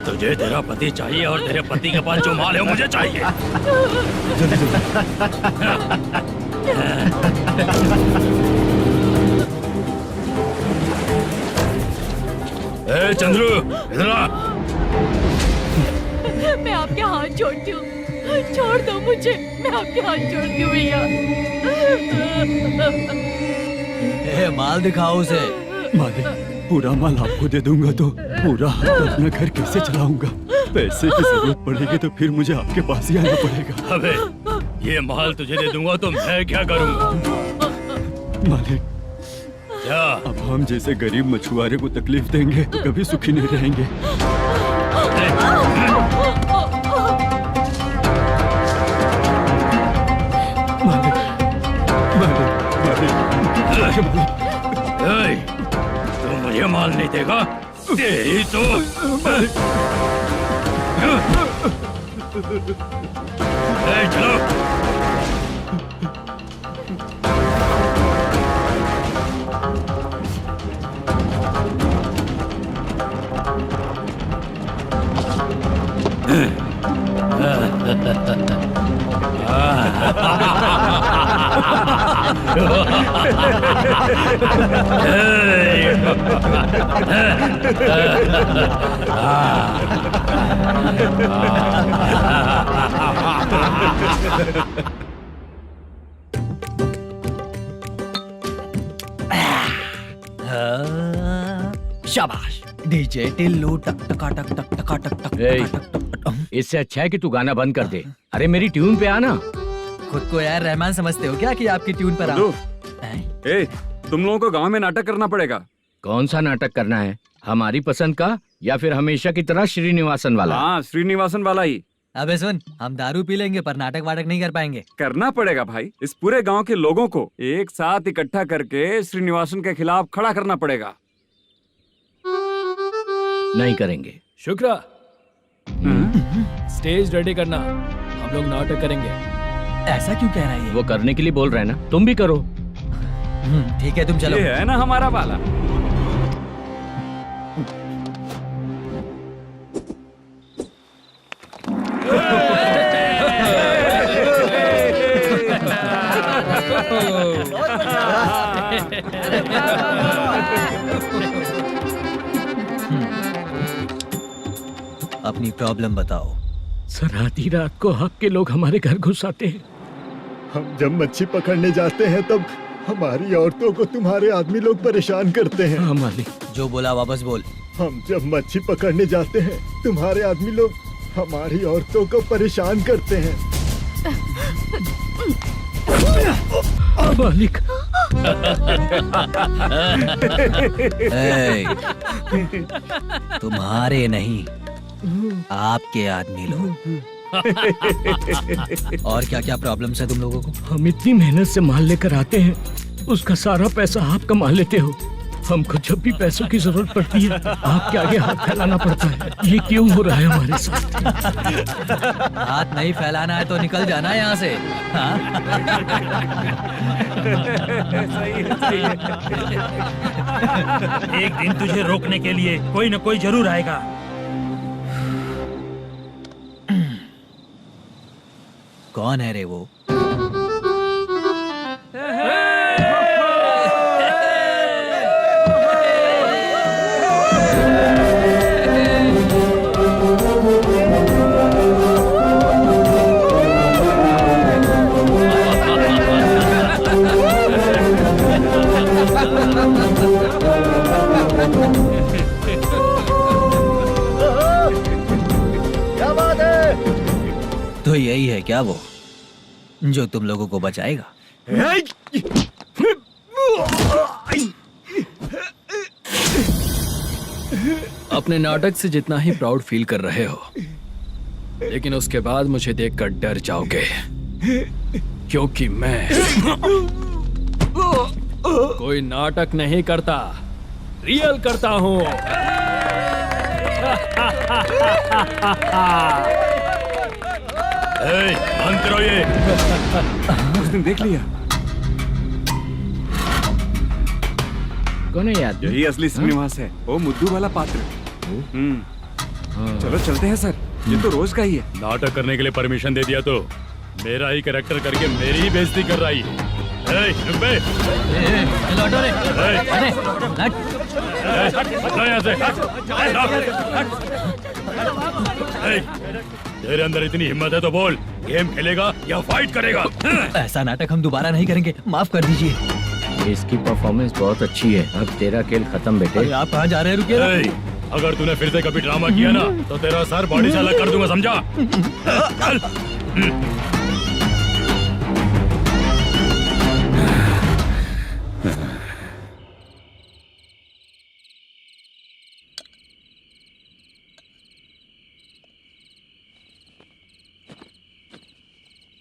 तुझे तेरा पति चाहिए और तेरे पति के पास जो माल है वो मुझे चाहिए। ए चंद्रू, इधर आ। मैं आपके हाथ जोड़ती हूँ, छोड़ दो मुझे, मैं आपके हाथ जोड़ती हूँ भैया। माल दिखाओ उसे। मालिक, पूरा माल आपको दे दूंगा तो पूरा अपना घर कैसे चलाऊंगा? पैसे की जरूरत पड़ेगी तो फिर मुझे आपके पास ही आना पड़ेगा। अबे, ये माल तुझे दे दूंगा तो मैं क्या करूंगा? मालिक, क्या? अब हम जैसे गरीब मछुआरे को तकलीफ देंगे तो कभी सुखी नहीं रहेंगे। मालिक, मालिक, मालिक, तू मुझे माल नहीं देगा? तेरी तो चलो। शाबाश डीजे टिल्लू टक टका टक टक टका टक टक टक टक। इससे अच्छा है कि तू गाना बंद कर दे। अरे मेरी ट्यून पे आना। खुद को यार रहमान समझते हो क्या कि आपकी ट्यून पर आओ? ए, तुम लोगों को गांव में नाटक करना पड़ेगा। कौन सा नाटक करना है? हमारी पसंद का या फिर हमेशा की तरह श्रीनिवासन वाला? हाँ, श्रीनिवासन वाला ही। अबे सुन, हम दारू पी लेंगे पर नाटक वाटक नहीं कर पाएंगे। करना पड़ेगा भाई। इस पूरे गांव के लोगों को एक साथ इकट्ठा करके श्रीनिवासन के खिलाफ खड़ा करना पड़ेगा। नहीं करेंगे। शुक्रा, स्टेज रेडी करना, हम लोग नाटक करेंगे। ऐसा क्यों कह रहा है ये? वो करने के लिए बोल रहे हैं ना, तुम भी करो। ठीक है, तुम चलो। ये है ना हमारा वाला। अपनी प्रॉब्लम बताओ। सर, आधी रात को आपके लोग हमारे घर घुस आते हैं। हम जब मच्छी पकड़ने जाते हैं तब हमारी औरतों को तुम्हारे आदमी लोग परेशान करते हैं। हाँ मालिक। जो बोला वापस बोल। हम जब मच्छी पकड़ने जाते हैं तुम्हारे आदमी लोग हमारी औरतों को परेशान करते हैं। मालिक। तुम्हारे नहीं, आपके आदमी लोग। और क्या क्या प्रॉब्लम्स है तुम लोगों को? हम इतनी मेहनत से माल लेकर आते हैं, उसका सारा पैसा आप कमा लेते हो। हमको जब भी पैसों की जरूरत पड़ती है आपके आगे हाथ फैलाना पड़ता है। ये क्यों हो रहा है हमारे साथ? हाथ नहीं फैलाना है तो निकल जाना यहाँ से। हाँ? सही है। एक दिन तुझे रोकने के लिए कोई न कोई जरूर आएगा। कौन है रे वो? क्या बात है? तो यही है क्या वो जो तुम लोगों को बचाएगा? अपने नाटक से जितना ही प्राउड फील कर रहे हो, लेकिन उसके बाद मुझे देखकर डर जाओगे, क्योंकि मैं कोई नाटक नहीं करता, रियल करता हूँ। बंद करो ये। उसने देख लिया। कौन है याद? यही असली श्रीनिवास है, वो मुद्दू वाला पात्र। चलो चलते हैं सर, ये तो रोज का ही है। नाटक करने के लिए परमिशन दे दिया तो मेरा ही कैरेक्टर करके मेरी ही बेइज्जती कर रही है। चुप बे। लौटो रे। अरे हट। हटो यहाँ से। तेरे अंदर इतनी हिम्मत है तो बोल, गेम खेलेगा या फाइट करेगा? ऐसा नाटक हम दोबारा नहीं करेंगे, माफ कर दीजिए। इसकी परफॉर्मेंस बहुत अच्छी है। अब तेरा खेल खत्म बेटे। अरे आप कहाँ जा रहे हैं? रुकिए ना। अगर तूने फिर से कभी ड्रामा किया ना तो तेरा सर बॉडी से अलग कर दूंगा, समझा? चल।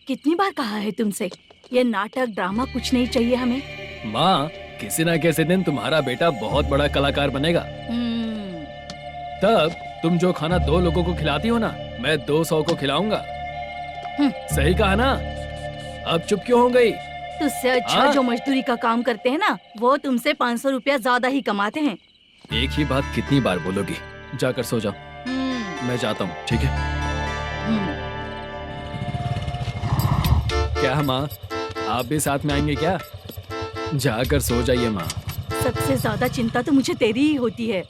कितनी बार कहा है तुमसे, ये नाटक ड्रामा कुछ नहीं चाहिए हमें। माँ, किसी ना किसी दिन तुम्हारा बेटा बहुत बड़ा कलाकार बनेगा। तब तुम जो खाना 2 लोगों को खिलाती हो ना, मैं 200 को खिलाऊंगा। सही कहा ना? अब चुप क्यों हो गई? तुझसे अच्छा जो मजदूरी का काम करते हैं ना, वो तुमसे 500 रुपया ज्यादा ही कमाते हैं। एक ही बात कितनी बार बोलोगी? जाकर सो जाओ। मैं जाता हूँ, ठीक है? क्या माँ, आप भी साथ में आएंगे क्या? जाकर सो जाइए माँ। सबसे ज्यादा चिंता तो मुझे तेरी ही होती है।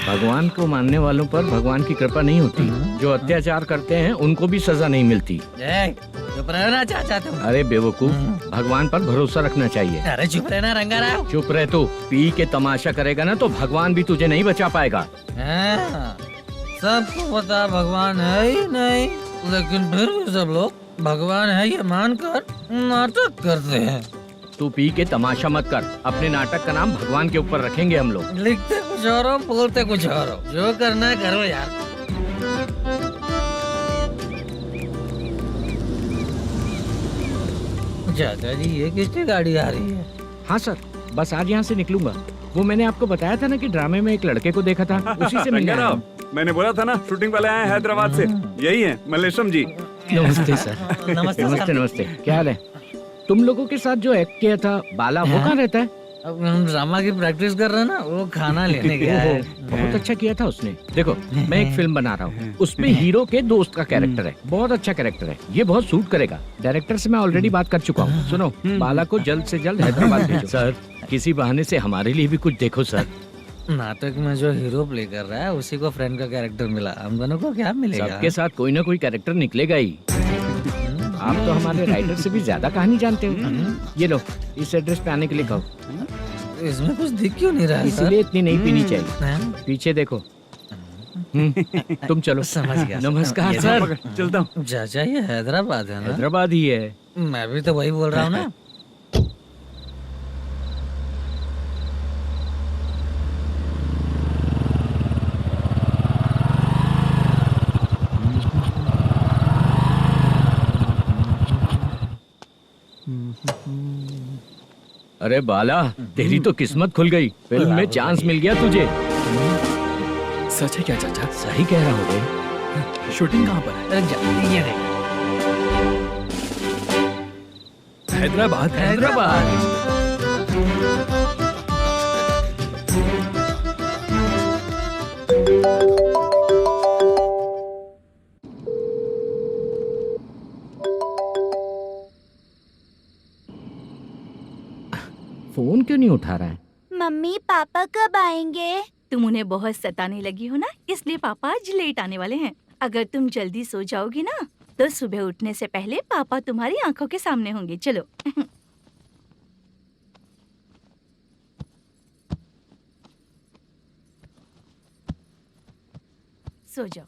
भगवान को मानने वालों पर भगवान की कृपा नहीं होती। जो अत्याचार करते हैं उनको भी सजा नहीं मिलती। चुप रहना चाचा तुम। अरे बेवकूफ, भगवान पर भरोसा रखना चाहिए। अरे चुप रहना रंगाराव। चुप रह तू। पी के तमाशा करेगा ना तो भगवान भी तुझे नहीं बचा पाएगा। सबको पता भगवान है ही नहीं, लेकिन फिर भी सब लोग भगवान है ये मानकर नाटक करते हैं। तू पी के तमाशा मत कर। अपने नाटक का नाम भगवान के ऊपर रखेंगे हम लोग। लिखते कुछ और हो, बोलते कुछ और हो। जो करना है करो यार। चाचा जी, ये किसकी गाड़ी आ रही है? हाँ सर, बस आज यहाँ से निकलूंगा। वो मैंने आपको बताया था ना कि ड्रामे में एक लड़के को देखा था, उसी से मिलने आया हूँ। मैंने बोला था ना, शूटिंग वाले आए हैं हैदराबाद से। यही है मल्लेशम जी। नमस्ते सर। नमस्ते नमस्ते नमस्ते। क्या हाल है? तुम लोगों के साथ जो एक्ट किया था बाला, वो कहाँ रहता है? अब हम ड्रामा की प्रैक्टिस कर रहे हैं ना, वो खाना लेने गया है। बहुत अच्छा किया था उसने। देखो, मैं एक फिल्म बना रहा हूँ, उसमें हीरो के दोस्त का कैरेक्टर है। बहुत अच्छा कैरेक्टर है, ये बहुत सूट करेगा। डायरेक्टर से मैं ऑलरेडी बात कर चुका हूँ। सुनो, बाला को जल्द से जल्द हैदराबाद भेजो। सर, किसी बहाने से हमारे लिए भी कुछ देखो सर। नाटक में जो हीरो प्ले कर रहा है उसी को फ्रेंड का कैरेक्टर मिला। हम दोनों को क्या मिलेगा? सबके साथ कोई ना कोई कैरेक्टर निकलेगा ही। आप तो हमारे राइटर से भी ज्यादा कहानी जानते हो। ये लो, इस एड्रेस पे आने के लिए कहो। इसमें कुछ दिख क्यों नहीं रहा है? इसलिए इतनी नहीं पीनी चाहिए। पीछे देखो। तुम चलो। समझ गया। नमस्कार सर। चलता हूँ। चाचा, ये हैदराबाद है ना? हैदराबाद ही है। मैं भी तो वही बोल रहा हूँ ना। अरे बाला, तेरी तो किस्मत खुल गई। फिल्म में चांस मिल गया तुझे। सच है क्या चाचा? सही कह रहा हूँ। शूटिंग कहाँ पर है? ये देख। हैदराबाद। हैदराबाद। फोन क्यों नहीं उठा रहा है? मम्मी पापा कब आएंगे? तुम उन्हें बहुत सताने लगी हो ना, इसलिए पापा आज लेट आने वाले हैं। अगर तुम जल्दी सो जाओगी ना, तो सुबह उठने से पहले पापा तुम्हारी आंखों के सामने होंगे। चलो। सो जाओ।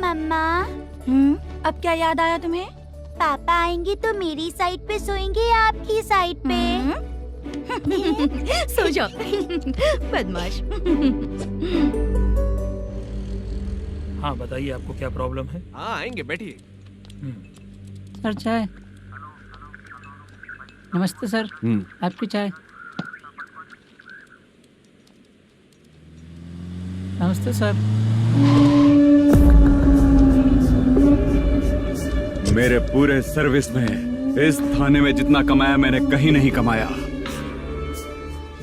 मम्मा, अब क्या याद आया तुम्हें? पापा आएंगे तो मेरी साइड पे सोएंगे या आपकी साइड पे? सो जाओ। बदमाश। हाँ बताइए, आपको क्या प्रॉब्लम है? हाँ आएंगे, बैठिए। सर चाय। नमस्ते सर, आपकी चाय। नमस्ते सर। मेरे पूरे सर्विस में इस थाने में जितना कमाया मैंने कहीं नहीं कमाया।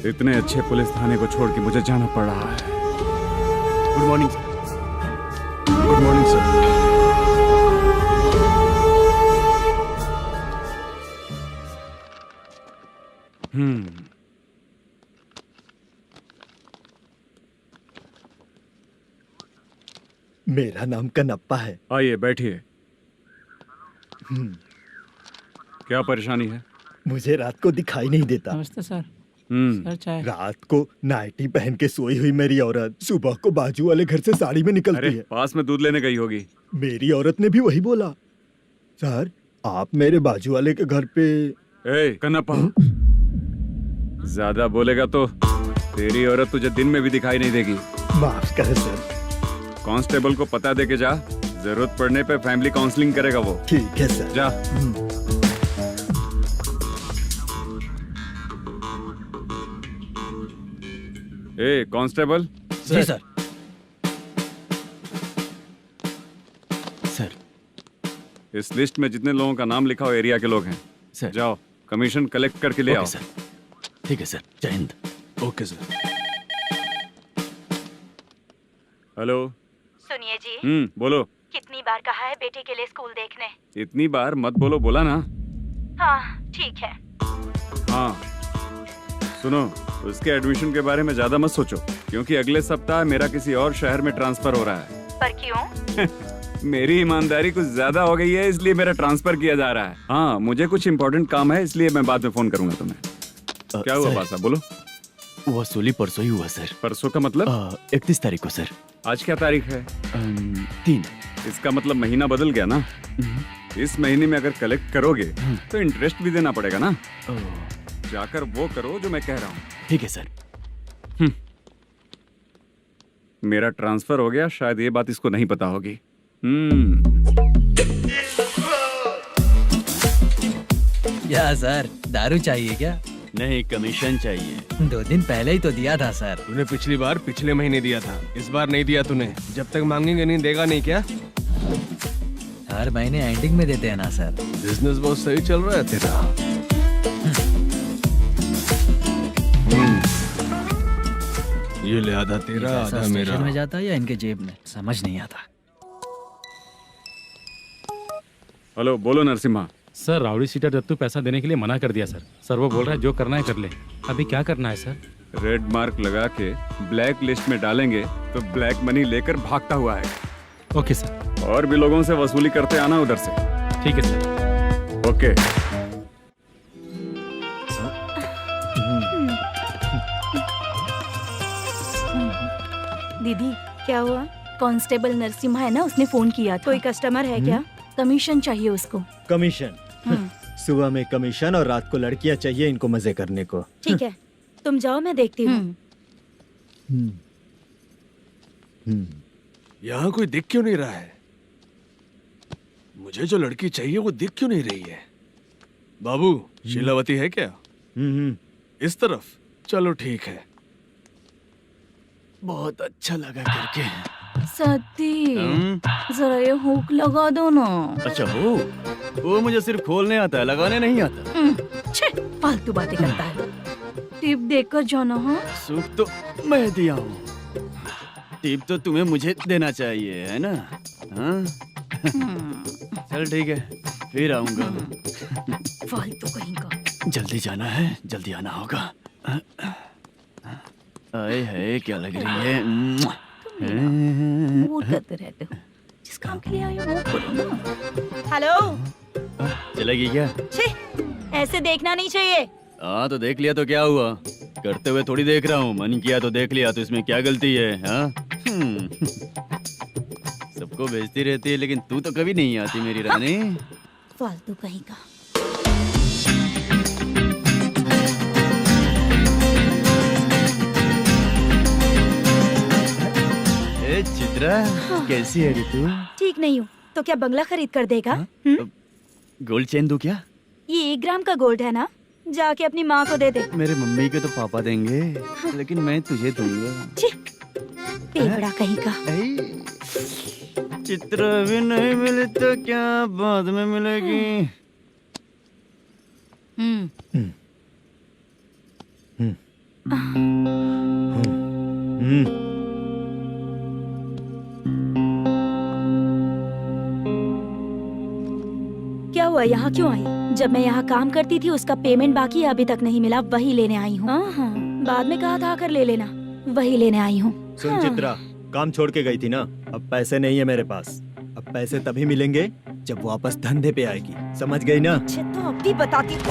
इतने अच्छे पुलिस थाने को छोड़ के मुझे जाना पड़ रहा है। Good morning sir. Good morning sir. मेरा नाम कनप्पा है। आइए बैठिए। क्या परेशानी है? मुझे रात को दिखाई नहीं देता। नमस्ते सर। हम्म। सर चाय। रात को नाइटी पहन के सोई हुई मेरी औरत सुबह को बाजू वाले घर से साड़ी में निकलती अरे है। पास में दूध लेने गई होगी। मेरी औरत ने भी वही बोला। सर आप मेरे बाजू वाले के घर पे। ए कन्नप्पा, ज्यादा बोलेगा तो तेरी औरत तुझे दिन में भी दिखाई नहीं देगी। माफ करें सर। कांस्टेबल को पता दे के जा, जरूरत पड़ने पे फैमिली काउंसलिंग करेगा वो। ठीक है सर। जा। ए कांस्टेबल। जी सर। सर इस लिस्ट में जितने लोगों का नाम लिखा हो एरिया के लोग हैं, सर। जाओ कमीशन कलेक्ट करके ले आओ। सर ठीक है सर। जय हिंद। Okay sir. हेलो। सुनिए जी, बोलो। कितनी बार कहा है बेटे के लिए स्कूल देखने? इतनी बार मत बोलो, बोला ना। हाँ ठीक है। हाँ सुनो, उसके एडमिशन के बारे में ज्यादा मत सोचो, क्योंकि अगले सप्ताह मेरा किसी और शहर में ट्रांसफर हो रहा है। पर क्यों? मेरी ईमानदारी कुछ ज्यादा हो गई है, इसलिए मेरा ट्रांसफर किया जा रहा है। हाँ मुझे कुछ इम्पोर्टेंट काम है, इसलिए मैं बाद में फोन करूंगा तुम्हें। क्या हुआ बासा, बोलो। वसूली परसों ही हुआ सर। परसों का मतलब? 31 तारीख को सर। आज क्या तारीख है? 3। इसका मतलब महीना बदल गया ना। इस महीने में अगर कलेक्ट करोगे तो इंटरेस्ट भी देना पड़ेगा ना। जाकर वो करो जो मैं कह रहा हूँ। ठीक है सर। मेरा ट्रांसफर हो गया, शायद ये बात इसको नहीं पता होगी। क्या सर, दारू चाहिए क्या? नहीं, कमीशन चाहिए। 2 दिन पहले ही तो दिया था सर। तूने पिछली बार पिछले महीने दिया था, इस बार नहीं दिया तूने। जब तक मांगेंगे नहीं देगा नहीं क्या? हर महीने एंडिंग में देते हैं ना सर। बिजनेस बहुत सही चल रहा है तेरा। ये ले आधा तेरा, आधा मेरा। में जाता है या इनके जेब में, समझ नहीं आता। हेलो, बोलो Narasimha. Sir rowdy seater Dattu पैसा देने के लिए मना कर दिया सर। सर वो बोल रहा है जो करना है कर ले। अभी क्या करना है सर? रेड मार्क लगा के ब्लैक लिस्ट में डालेंगे तो ब्लैक मनी लेकर भागता हुआ है। Okay sir. और भी लोगों से वसूली करते आना उधर से। ठीक है सर। ओके। दीदी क्या हुआ? कांस्टेबल नरसिम्हा है ना, उसने फोन किया था। कोई कस्टमर है क्या? कमीशन चाहिए उसको। कमीशन? सुबह में कमीशन और रात को लड़कियां चाहिए इनको मजे करने को। ठीक है, तुम जाओ, मैं देखती हूँ। यहाँ कोई दिख क्यों नहीं रहा है? मुझे जो लड़की चाहिए वो दिख क्यों नहीं रही है? बाबू, शीलावती है क्या? इस तरफ? चलो ठीक है। बहुत अच्छा लगा करके। सती जरा ये हुक लगा दो ना। अच्छा वो मुझे सिर्फ खोलने आता है, लगाने नहीं आता। छे, फालतू बातें करता है। टिप देकर जाना। हाँ सुख तो मैं दिया हूँ, टिप तो तुम्हें मुझे देना चाहिए, है ना? हाँ? चल ठीक है, फिर आऊंगा। फालतू कहीं का। जल्दी जाना है, जल्दी आना होगा। आए है, क्या लग रही है? वो करते रहते हो, जिस काम के लिए आए हो वो करो ना। हेलो, चलेगी क्या? छे, ऐसे देखना नहीं चाहिए। हाँ तो देख लिया तो क्या हुआ? करते हुए थोड़ी देख रहा हूँ, मन किया तो देख लिया, तो इसमें क्या गलती है? हाँ? सबको भेजती रहती है, लेकिन तू तो कभी नहीं आती मेरी रानी। फालतू कहीं का। चित्रा, कैसी है रे तू? ठीक नहीं हूँ तो क्या बंगला खरीद कर देगा? गोल्ड चेन दूं क्या? ये 1 ग्राम का गोल्ड है ना, जाके अपनी माँ को दे दे। मेरे मम्मी के तो पापा देंगे, लेकिन मैं तुझे दूंगा। पेवड़ा कहीं का। चित्रा भी नहीं मिली तो क्या बाद में मिलेगी? क्या हुआ, यहाँ क्यों आई? जब मैं यहाँ काम करती थी उसका पेमेंट बाकी अभी तक नहीं मिला, वही लेने आई हूँ। हाँ, बाद में कहा था आकर ले लेना, वही लेने आई हूँ। सुन चित्रा, काम छोड़ के गई थी ना, अब पैसे नहीं है मेरे पास। अब पैसे तभी मिलेंगे जब वापस धंधे पे आएगी, समझ गई ना? अच्छा तो अब भी बताती हूँ।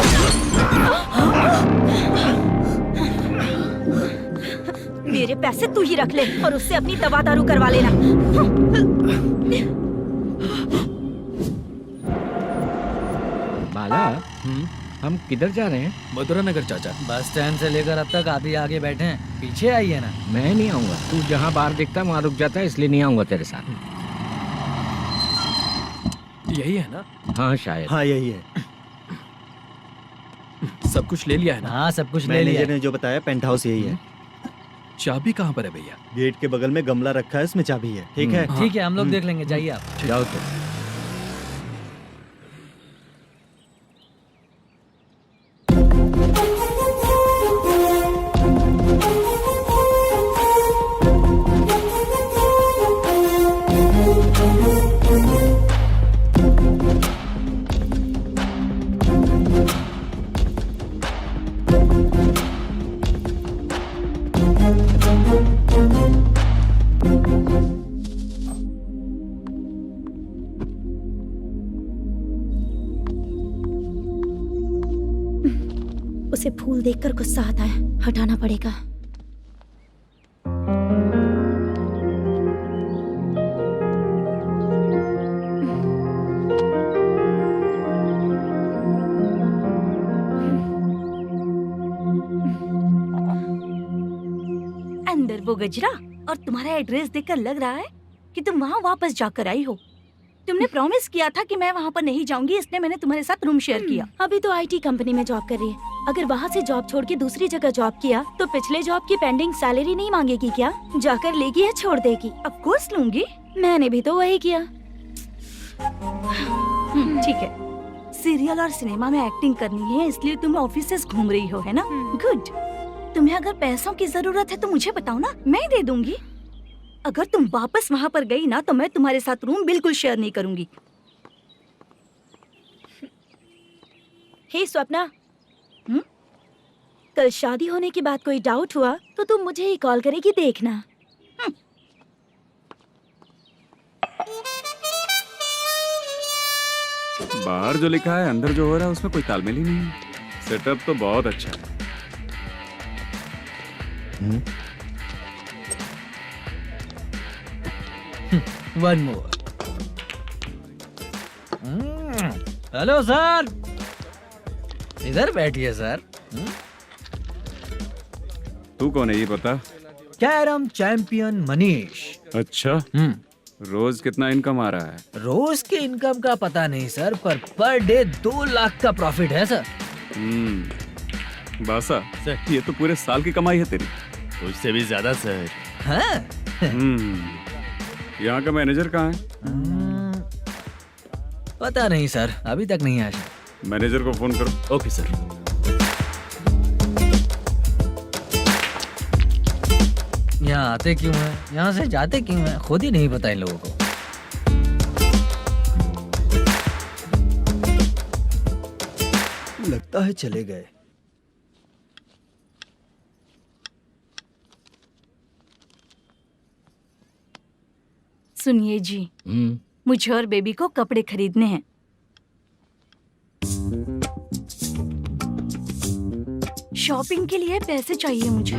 मेरे पैसे तू ही रख ले और उससे अपनी दवा दारू करवा लेना। बाला, हम किधर जा रहे हैं? मथुरा नगर चाचा। बस स्टैंड से लेकर अब तक आप ही आगे बैठे हैं, पीछे आइए ना। मैं नहीं आऊंगा, तू जहाँ बाहर दिखता है वहाँ रुक जाता है, इसलिए नहीं आऊंगा तेरे साथ। यही है ना? हाँ शायद। हाँ यही है। सब कुछ ले लिया है ना? हाँ सब कुछ ले लिया। मैनेजर ने जो बताया पेंट हाउस यही है। चाबी कहाँ पर है भैया? गेट के बगल में गमला रखा है, उसमें चाबी है। ठीक है? ठीक है, हम लोग देख लेंगे, जाइए आप। जाओ तो। उसे फूल देखकर गुस्सा आता है, हटाना पड़ेगा। अंदर वो गजरा और तुम्हारा एड्रेस देखकर लग रहा है कि तुम वहाँ वापस जाकर आई हो। तुमने प्रॉमिस किया था कि मैं वहाँ पर नहीं जाऊंगी, इसलिए मैंने तुम्हारे साथ रूम शेयर किया। अभी तो आईटी कंपनी में जॉब कर रही है। अगर वहाँ से जॉब छोड़ के दूसरी जगह जॉब किया तो पिछले जॉब की पेंडिंग सैलरी नहीं मांगेगी क्या? जाकर लेगी या छोड़ देगी? ऑफ कोर्स लूंगी। मैंने भी तो वही किया। ठीक है, सीरियल और सिनेमा में एक्टिंग करनी है, इसलिए तुम ऑफिसेस घूम रही हो, है ना? गुड। तुम्हें अगर पैसों की जरूरत है तो मुझे बताओ ना, मैं दे दूंगी। अगर तुम वापस वहाँ पर गई ना तो मैं तुम्हारे साथ रूम बिल्कुल शेयर नहीं करूंगी। हे स्वप्ना, कल शादी होने की बात कोई डाउट हुआ तो तुम मुझे ही कॉल करेगी, देखना। बाहर जो लिखा है अंदर जो हो रहा है उसमें कोई तालमेल ही नहीं है। सेटअप तो बहुत अच्छा है। One more. हेलो सर, इधर बैठिए सर। तू कौन है ये बता? Carrom champion Manish. अच्छा, रोज कितना इनकम आ रहा है? रोज के इनकम का पता नहीं सर, पर डे 2 लाख का प्रॉफिट है सर। बासा सर, ये तो पूरे साल की कमाई है तेरी। उससे भी ज्यादा सर। हाँ? यहाँ का मैनेजर कहाँ है? पता नहीं सर, अभी तक नहीं आया। मैनेजर को फोन करो। Okay sir. यहाँ आते क्यों हैं, यहाँ से जाते क्यों हैं, खुद ही नहीं पता इन लोगों को। लगता है चले गए। सुनिए जी, मुझे और बेबी को कपड़े खरीदने हैं। शॉपिंग के लिए पैसे चाहिए मुझे।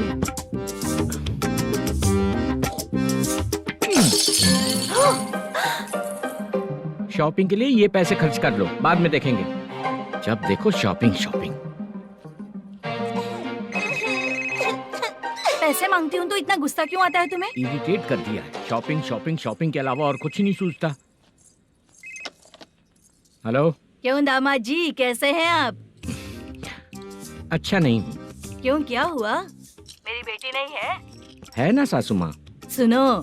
शॉपिंग के लिए ये पैसे खर्च कर लो, बाद में देखेंगे। जब देखो शॉपिंग शॉपिंग। पैसे मांगती हूँ तो इतना गुस्सा क्यों आता है तुम्हें? इरिटेट कर दिया है। शॉपिंग शॉपिंग शॉपिंग के अलावा और कुछ नहीं सूझता। हेलो। क्यों दामाद जी, कैसे हैं आप? अच्छा नहीं हूँ। क्यों, क्या हुआ? मेरी बेटी नहीं है? है ना सासू माँ। सुनो,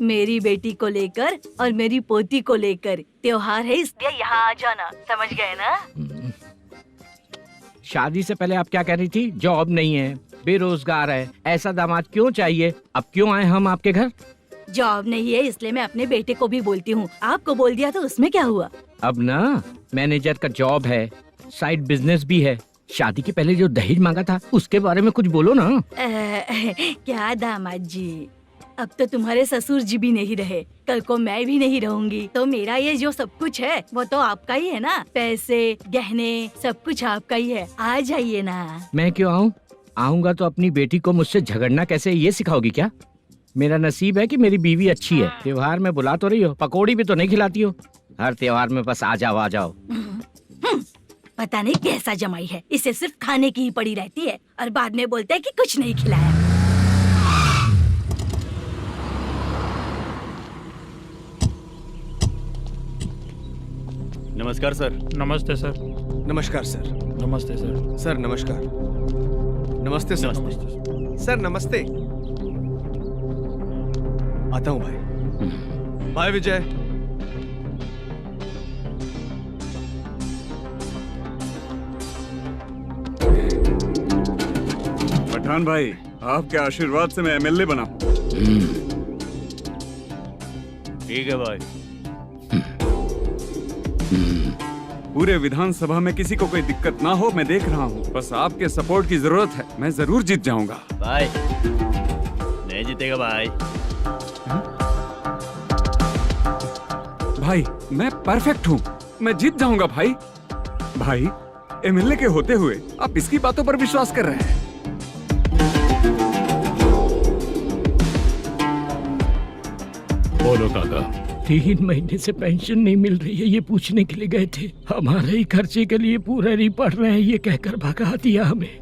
मेरी बेटी को लेकर और मेरी पोती को लेकर त्योहार है, इसलिए यहाँ आ जाना, समझ गए ना? शादी से पहले आप क्या कह रही थी? जॉब नहीं है, बेरोजगार है, ऐसा दामाद क्यों चाहिए? अब क्यों आए हम आपके घर? जॉब नहीं है इसलिए मैं अपने बेटे को भी बोलती हूँ, आपको बोल दिया तो उसमें क्या हुआ? अब ना मैनेजर का जॉब है, साइड बिजनेस भी है। शादी के पहले जो दहेज मांगा था उसके बारे में कुछ बोलो ना। क्या दामाद जी, अब तो तुम्हारे ससुर जी भी नहीं रहे, कल को मैं भी नहीं रहूंगी, तो मेरा ये जो सब कुछ है वो तो आपका ही है ना। पैसे गहने सब कुछ आपका ही है, आ जाइए ना। मैं क्यों आऊँ? आऊंगा तो अपनी बेटी को मुझसे झगड़ना कैसे ये सिखाओगी क्या? मेरा नसीब है कि मेरी बीवी अच्छी है। त्योहार में बुला तो रही हो, पकौड़ी भी तो नहीं खिलाती हो। हर त्योहार में बस आ जाओ आ जाओ। पता नहीं कैसा जमाई है, इसे सिर्फ खाने की ही पड़ी रहती है और बाद में बोलते है कि कुछ नहीं खिलाया। नमस्कार सर। नमस्ते सर। नमस्कार सर। नमस्ते सर। सर नमस्कार। नमस्ते सर। सर नमस्ते। आता हूँ भाई। बाय विजय। पठान भाई, आपके आशीर्वाद से मैं एमएलए बना। ठीक है भाई। पूरे विधानसभा में किसी को कोई दिक्कत ना हो, मैं देख रहा हूँ। बस आपके सपोर्ट की जरूरत है, मैं जरूर जीत जाऊंगा। भाई नहीं जीतेगा भाई। भाई मैं परफेक्ट हूँ, मैं जीत जाऊंगा भाई। भाई एमएलए के होते हुए आप इसकी बातों पर विश्वास कर रहे हैं? बोलो काका। 3 महीने से पेंशन नहीं मिल रही है, ये पूछने के लिए गए थे। हमारे ही खर्चे के लिए पूरा नहीं पड़ रहे हैं, ये कहकर भगा दिया हमें।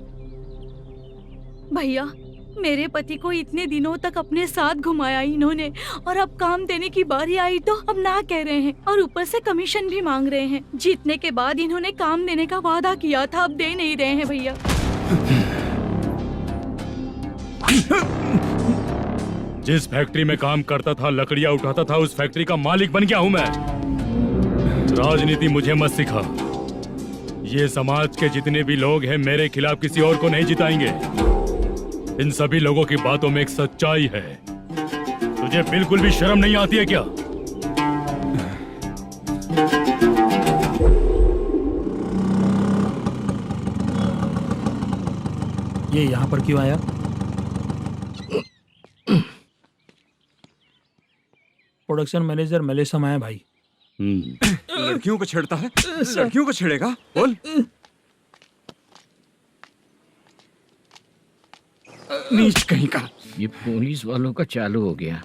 भैया मेरे पति को इतने दिनों तक अपने साथ घुमाया इन्होंने, और अब काम देने की बारी आई तो अब ना कह रहे हैं, और ऊपर से कमीशन भी मांग रहे हैं। जीतने के बाद इन्होंने काम देने का वादा किया था, अब दे नहीं रहे हैं भैया। जिस फैक्ट्री में काम करता था, लकड़ियां उठाता था, उस फैक्ट्री का मालिक बन गया हूं मैं। राजनीति मुझे मत सिखा। ये समाज के जितने भी लोग हैं मेरे खिलाफ किसी और को नहीं जिताएंगे। इन सभी लोगों की बातों में एक सच्चाई है। तुझे बिल्कुल भी शर्म नहीं आती है क्या? ये यहाँ पर क्यों आया? प्रोडक्शन मैनेजर मलेशम आया भाई। लड़कियों को छेड़ता है, लड़कियों को छेड़ेगा? बोल। नीच कहीं का। ये पुलिस वालों का चालू हो गया।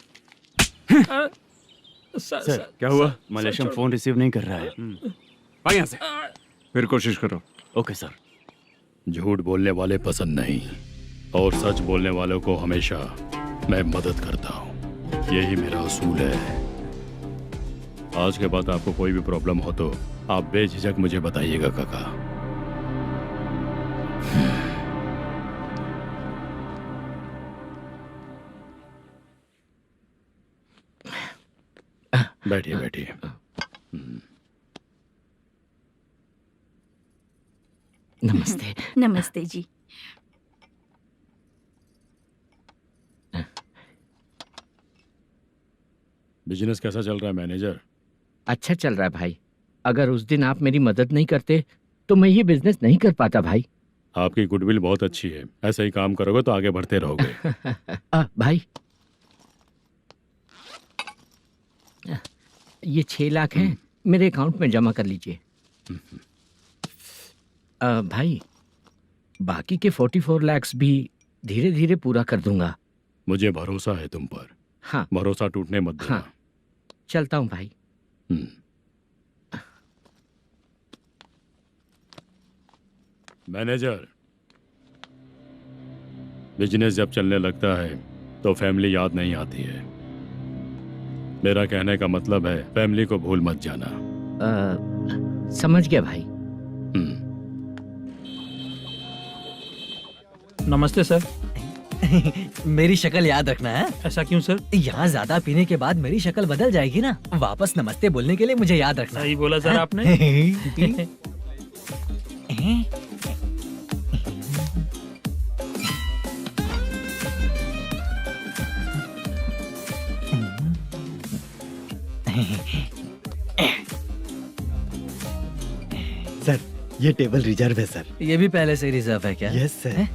सर क्या हुआ? मलेशियन फोन रिसीव नहीं कर रहा है। आ यहाँ से, फिर कोशिश करो। Okay sir. झूठ बोलने वाले पसंद नहीं, और सच बोलने वालों को हमेशा मैं मदद करता हूँ। यही मेरा असूल है। आज के बाद आपको कोई भी प्रॉब्लम हो तो आप बेझिझक मुझे बताइएगा काका। बैठिए बैठिए। नमस्ते। नमस्ते जी। बिजनेस कैसा चल रहा है मैनेजर? अच्छा चल रहा है भाई। अगर उस दिन आप मेरी मदद नहीं करते तो मैं ये बिजनेस नहीं कर पाता भाई। आपकी गुडविल बहुत अच्छी है, ऐसा ही काम करोगे तो आगे बढ़ते रहोगे। भाई ये 6 लाख हैं, मेरे अकाउंट में जमा कर लीजिए। भाई बाकी के 44 लाख भी धीरे धीरे पूरा कर दूंगा। मुझे भरोसा है तुम पर। हाँ भरोसा टूटने मत देना। हाँ चलता हूँ भाई। मैनेजर, बिजनेस जब चलने लगता है तो फैमिली याद नहीं आती है। मेरा कहने का मतलब है फैमिली को भूल मत जाना। समझ गया भाई। नमस्ते सर। मेरी शक्ल याद रखना है। ऐसा क्यों सर? यहाँ ज्यादा पीने के बाद मेरी शक्ल बदल जाएगी ना, वापस नमस्ते बोलने के लिए मुझे याद रखना। सही बोला सर आपने। सर ये टेबल रिजर्व है सर। ये भी पहले से रिजर्व है क्या? Yes sir.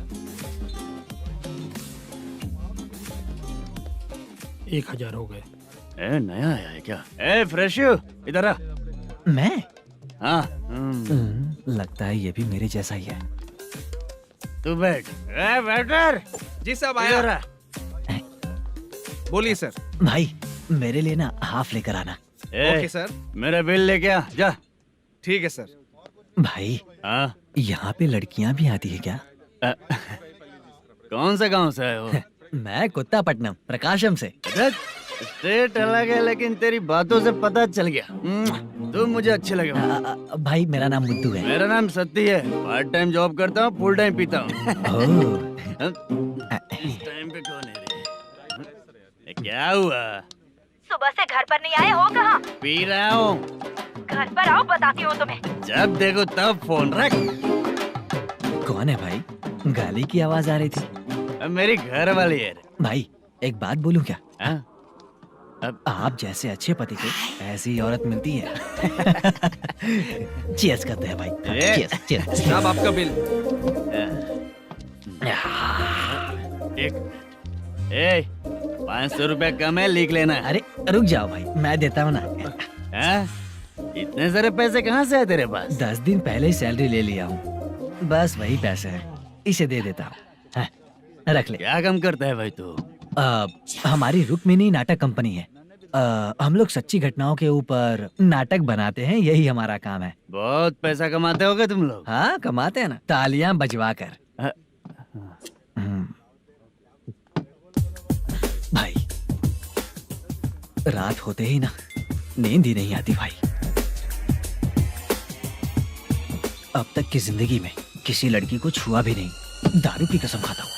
1000 हो गए। ए नया आया है क्या? ए फ्रेश इधर आ। मैं? हाँ लगता है ये भी मेरे जैसा ही है। तू बैठ। ए वेटर जी साहब इधर आ। बोलिए सर। भाई मेरे लिए ना हाफ लेकर आना। ए, सर। मेरा बिल लेके आ जा। ठीक है सर। भाई हाँ यहाँ पे लड़कियाँ भी आती है क्या? कौन सा गांव से है वो? मैं कुत्तापट्टनम प्रकाशम से। स्टेट अलग है लेकिन तेरी बातों से पता चल गया। तुम मुझे अच्छे लगे। भाई मेरा नाम मुद्दू है। मेरा नाम सत्ती है। पार्ट टाइम जॉब करता हूँ, फुल टाइम पीता हूँ। इस टाइम पे कौन है रे? क्या हुआ? सुबह से घर पर नहीं आए हो कहाँ? पी रहा हूँ। घर पर आओ, बताती हूँ तुम्हें। जब देखो तब फोन रख। कौन है भाई? गाली की आवाज आ रही थी। अब मेरी घर वाली है। भाई एक बात बोलूं क्या? हाँ? आप जैसे अच्छे पति को ऐसी औरत मिलती है। चीयर्स करते हैं भाई। Cheers cheers. साहब आपका बिल। एक 500 रुपया कम है, लिख लेना। अरे रुक जाओ भाई, मैं देता हूँ ना। हाँ? इतने सारे पैसे कहाँ से है तेरे पास? 10 दिन पहले ही सैलरी ले लिया हूँ, बस वही पैसे हैं, इसे दे देता हूँ। हाँ, रख ले। क्या काम करता है भाई तू? हमारी रुक्मिणी नाटक कंपनी है। हम लोग सच्ची घटनाओं के ऊपर नाटक बनाते हैं, यही हमारा काम है। बहुत पैसा कमाते होगे तुम लोग। हाँ कमाते हैं ना, तालियां बजवा कर। भाई रात होते ही ना नींद ही नहीं आती भाई। अब तक की जिंदगी में किसी लड़की को छुआ भी नहीं, दारू की कसम खाता हूँ।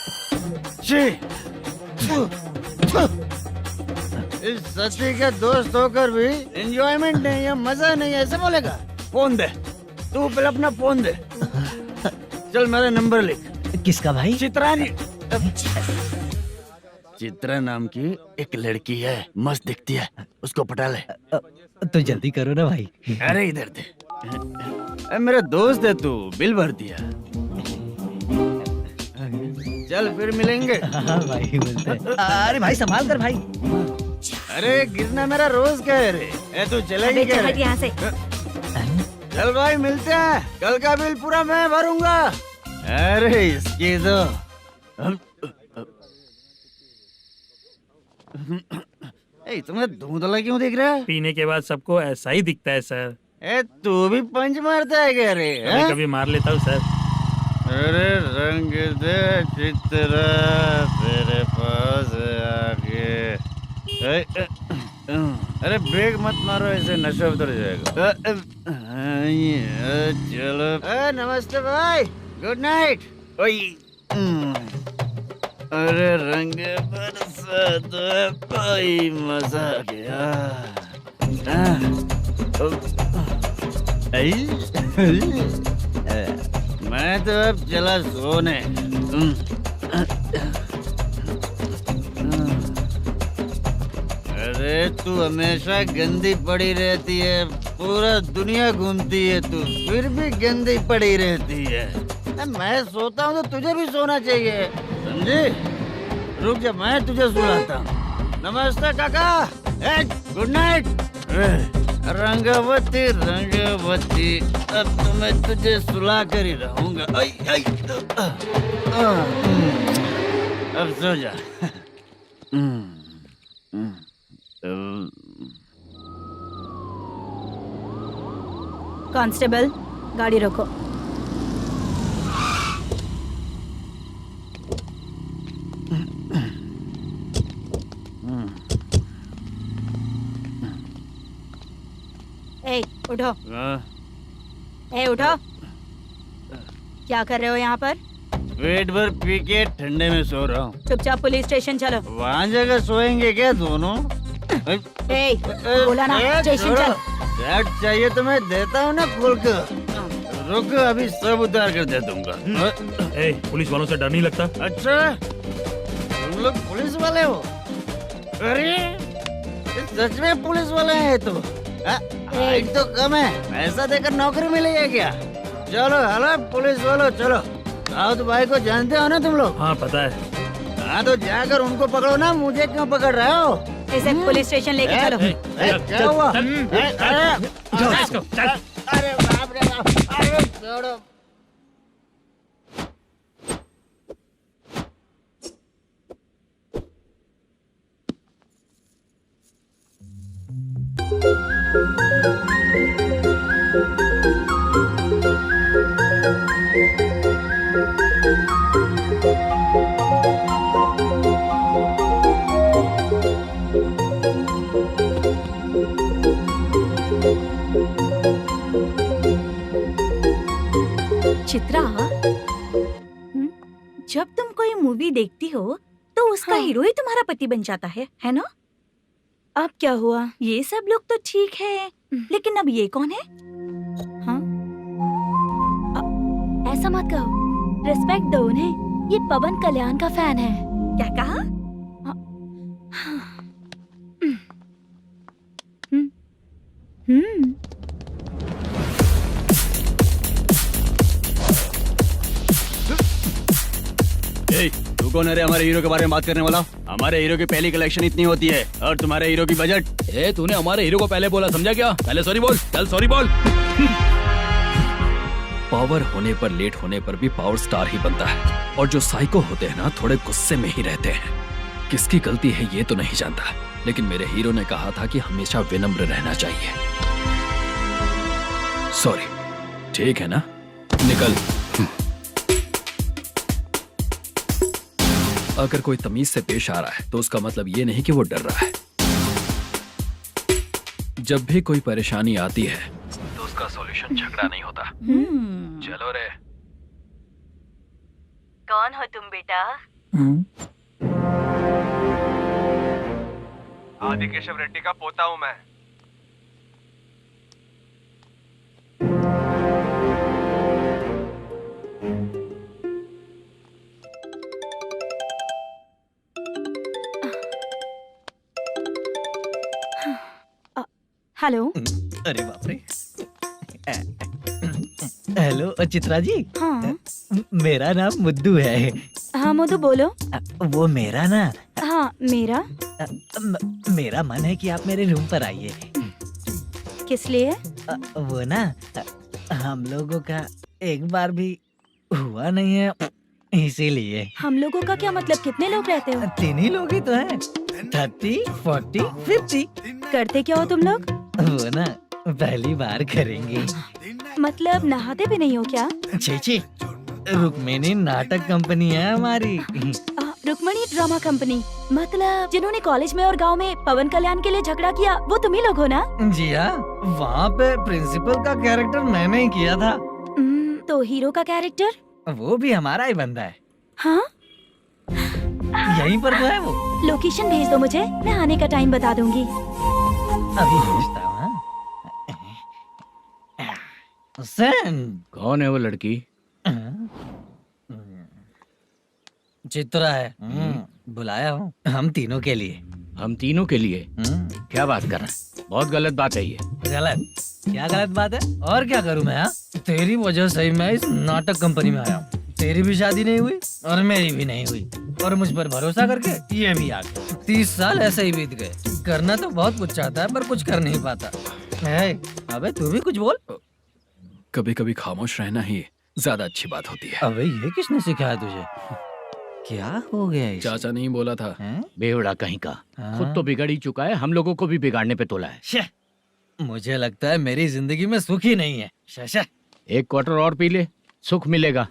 इस सच्ची का दोस्त होकर भी एंजॉयमेंट नहीं है, मजा नहीं है, ऐसे बोलेगा? फोन दे, तू पहले अपना फोन दे। चल मेरा नंबर लिख। किसका भाई? चित्रानी। चित्रा नाम की एक लड़की है, मस्त दिखती है, उसको पटा ले। तो जल्दी करो ना भाई। अरे इधर दे। मेरा दोस्त है तू, बिल भर दिया। चल फिर मिलेंगे। हाँ भाई मिलते हैं। अरे भाई संभाल कर भाई। अरे गिरना मेरा रोज का है रे। तू चलेगी क्या? यहाँ से। चल भाई मिलते हैं, कल का बिल पूरा मैं भरूंगा। अरे इसकी तो तुम्हें धुंधला क्यों दिख रहा है? पीने के बाद सबको ऐसा ही दिखता है सर। तू भी पंच मारता है क्या रे? कभी कभी मार लेता हूँ सर। अरे रंग दे चित्रा तेरे पास आके। अरे ब्रेक मत मारो, ऐसे नशा उतर जाएगा। चलो। नमस्ते भाई, गुड नाइट। अरे रंग बरसात भाई, मजा आ गया। मैं तो अब चला सोने। अरे तू हमेशा गंदी पड़ी रहती है, पूरा दुनिया घूमती है तू, फिर भी गंदी पड़ी रहती है। मैं सोता हूँ तो तुझे भी सोना चाहिए, समझे? रुक जा, मैं तुझे सुलाता हूँ। नमस्ते काका, गुड नाइट। रंगवती रंगवती, अब तो मैं तुझे सुला कर ही रहूंगा। अब सो जा। कांस्टेबल, गाड़ी रोको। ए, उठो। उठो। क्या कर रहे हो यहाँ पर? पेट भर पी के ठंडे में सो रहा हूँ। चुपचाप पुलिस स्टेशन चलो। वहाँ जगह सोएंगे क्या दोनों? बोला ना, स्टेशन चल। शर्ट चाहिए तो मैं देता हूँ ना खोल कर। रुक, अभी सब उतार कर दे दूंगा। पुलिस वालों से डर नहीं लगता? अच्छा, तुम लोग पुलिस वाले हो? अरे सच में पुलिस वाले हैं तो हाइट तो कम है, पैसा देकर नौकरी मिलेगी क्या? चलो हेलो पुलिस वालों, चलो। दाऊद भाई को जानते हो ना तुम लोग? हाँ पता है। हाँ तो जाकर उनको पकड़ो ना, मुझे क्यों पकड़ रहे हो? इसे पुलिस स्टेशन लेके चलो। क्या हुआ? चल। अरे बाप रे बाप, अरे छोड़ो। चित्रा, जब तुम कोई मूवी देखती हो तो उसका हाँ। हीरो ही तुम्हारा पति बन जाता है ना? अब क्या हुआ? ये सब लोग तो ठीक है, लेकिन अब ये कौन है? हाँ? ऐसा मत कहो, रिस्पेक्ट दो उन्हें। ये पवन कल्याण का फैन है। क्या कहा? तू कौन है रे हमारे हीरो के बारे में बात करने वाला? हमारे हीरो की पहली कलेक्शन इतनी होती है और तुम्हारे हीरो की बजट। तूने हमारे हीरो को पहले बोला, समझा क्या? पहले सॉरी बोल, चल सॉरी बोल। पावर होने पर, लेट होने पर भी पावर स्टार ही बनता है। और जो साइको होते हैं ना, थोड़े गुस्से में ही रहते हैं। किसकी गलती है ये तो नहीं जानता, लेकिन मेरे हीरो ने कहा था कि हमेशा विनम्र रहना चाहिए। सॉरी, ठीक है ना? निकल। अगर कोई तमीज से पेश आ रहा है तो उसका मतलब ये नहीं कि वो डर रहा है। जब भी कोई परेशानी आती है तो उसका सॉल्यूशन झगड़ा नहीं होता। चलो रे। कौन हो तुम बेटा? आदि केशव रेड्डी का पोता हूँ मैं। हेलो। अरे बाप रे। हेलो चित्रा जी। हाँ मेरा नाम मुद्दू है। हाँ मधु बोलो। वो मेरा ना, हाँ मेरा। मेरा मन है कि आप मेरे रूम पर आइए। किस लिए? वो ना, हम लोगों का एक बार भी हुआ नहीं है, इसीलिए। हम लोगों का क्या मतलब? कितने लोग रहते हो? 3 ही लोग ही तो हैं। 30, 40, 50। करते क्या हो तुम लोग? वो ना पहली बार करेंगे। मतलब नहाते भी नहीं हो क्या? छी, रुक्मिणी नाटक कंपनी है हमारी। Rukmani drama company? मतलब जिन्होंने कॉलेज में और गांव में पवन कल्याण के लिए झगड़ा किया, वो तुम ही लोग हो ना? जी हाँ, वहाँ पे प्रिंसिपल का कैरेक्टर मैंने ही किया था। तो हीरो का कैरेक्टर? वो भी हमारा ही बंदा है। हाँ? यहीं पर तो है वो। लोकेशन भेज दो मुझे, मैं आने का टाइम बता दूंगी। अभी भेजता हूँ। कौन है वो लड़की? चित्रा है। बुलाया हूँ हम तीनों के लिए। हम तीनों के लिए? क्या बात कर रहा है? बहुत गलत बात है ये। गलत? क्या गलत बात है? और क्या करूँ मैं? तेरी वजह से मैं इस नाटक कंपनी में आया हूँ। तेरी भी शादी नहीं हुई और मेरी भी नहीं हुई, और मुझ पर भरोसा करके ये भी आ गया। 30 साल ऐसे ही बीत गए। करना तो बहुत कुछ चाहता है पर कुछ कर नहीं पाता। अबे तू भी कुछ बोल। कभी कभी खामोश रहना ही ज्यादा अच्छी बात होती है। अबे ये किसने सिखाया तुझे? क्या हो गया इसे? चाचा नहीं बोला था? बेवड़ा कहीं का। खुद तो बिगड़ ही चुका है, हम लोगों को भी बिगाड़ने पे तोला है। मुझे लगता है मेरी जिंदगी में सुख ही नहीं है। शशा, एक क्वार्टर और पी ले, सुख मिलेगा।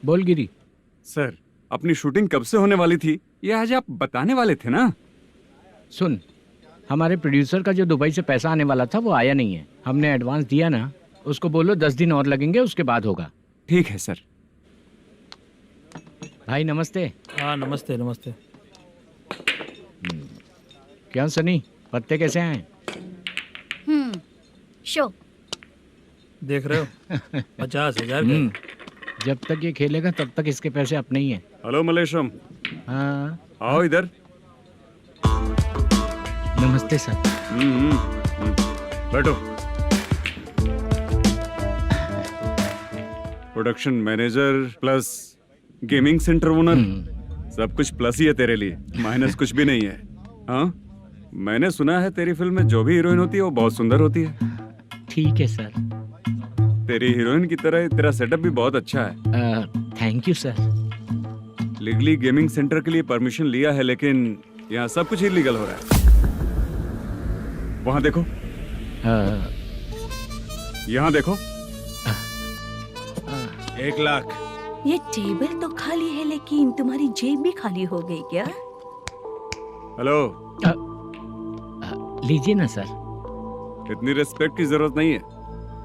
बोल गिरी। सर, अपनी शूटिंग कब से होने वाली थी ये आज आप बताने वाले थे ना? सुन, हमारे प्रोड्यूसर का जो दुबई से पैसा आने वाला था वो आया नहीं है। हमने एडवांस दिया ना, उसको बोलो 10 दिन और लगेंगे, उसके बाद होगा। ठीक है सर। भाई नमस्ते। हाँ नमस्ते नमस्ते। क्या सनी, पत्ते कैसे आए? शो देख रहे हो 50,000 का। जब तक ये खेलेगा तब तक इसके पैसे अपने ही हैं। हेलो मलेशम, हाँ आओ इधर। नमस्ते सर। बैठो। Production manager plus gaming centre owner, सब कुछ प्लस ही है तेरे लिए, माइनस कुछ भी नहीं है। हाँ, मैंने सुना है तेरी फिल्म में जो भी हीरोइन होती है वो बहुत सुंदर होती है। ठीक है सर। तेरी हीरोइन की तरह तेरा सेटअप भी बहुत अच्छा है। Thank you sir. Legally gaming centre के लिए परमिशन लिया है, लेकिन यहाँ सब कुछ इलीगल हो रहा है। वहाँ देखो, यहाँ देखो। 1 लाख। ये टेबल तो खाली है लेकिन तुम्हारी जेब भी खाली हो गई क्या? हेलो, लीजिए ना सर। इतनी रिस्पेक्ट की जरूरत नहीं है,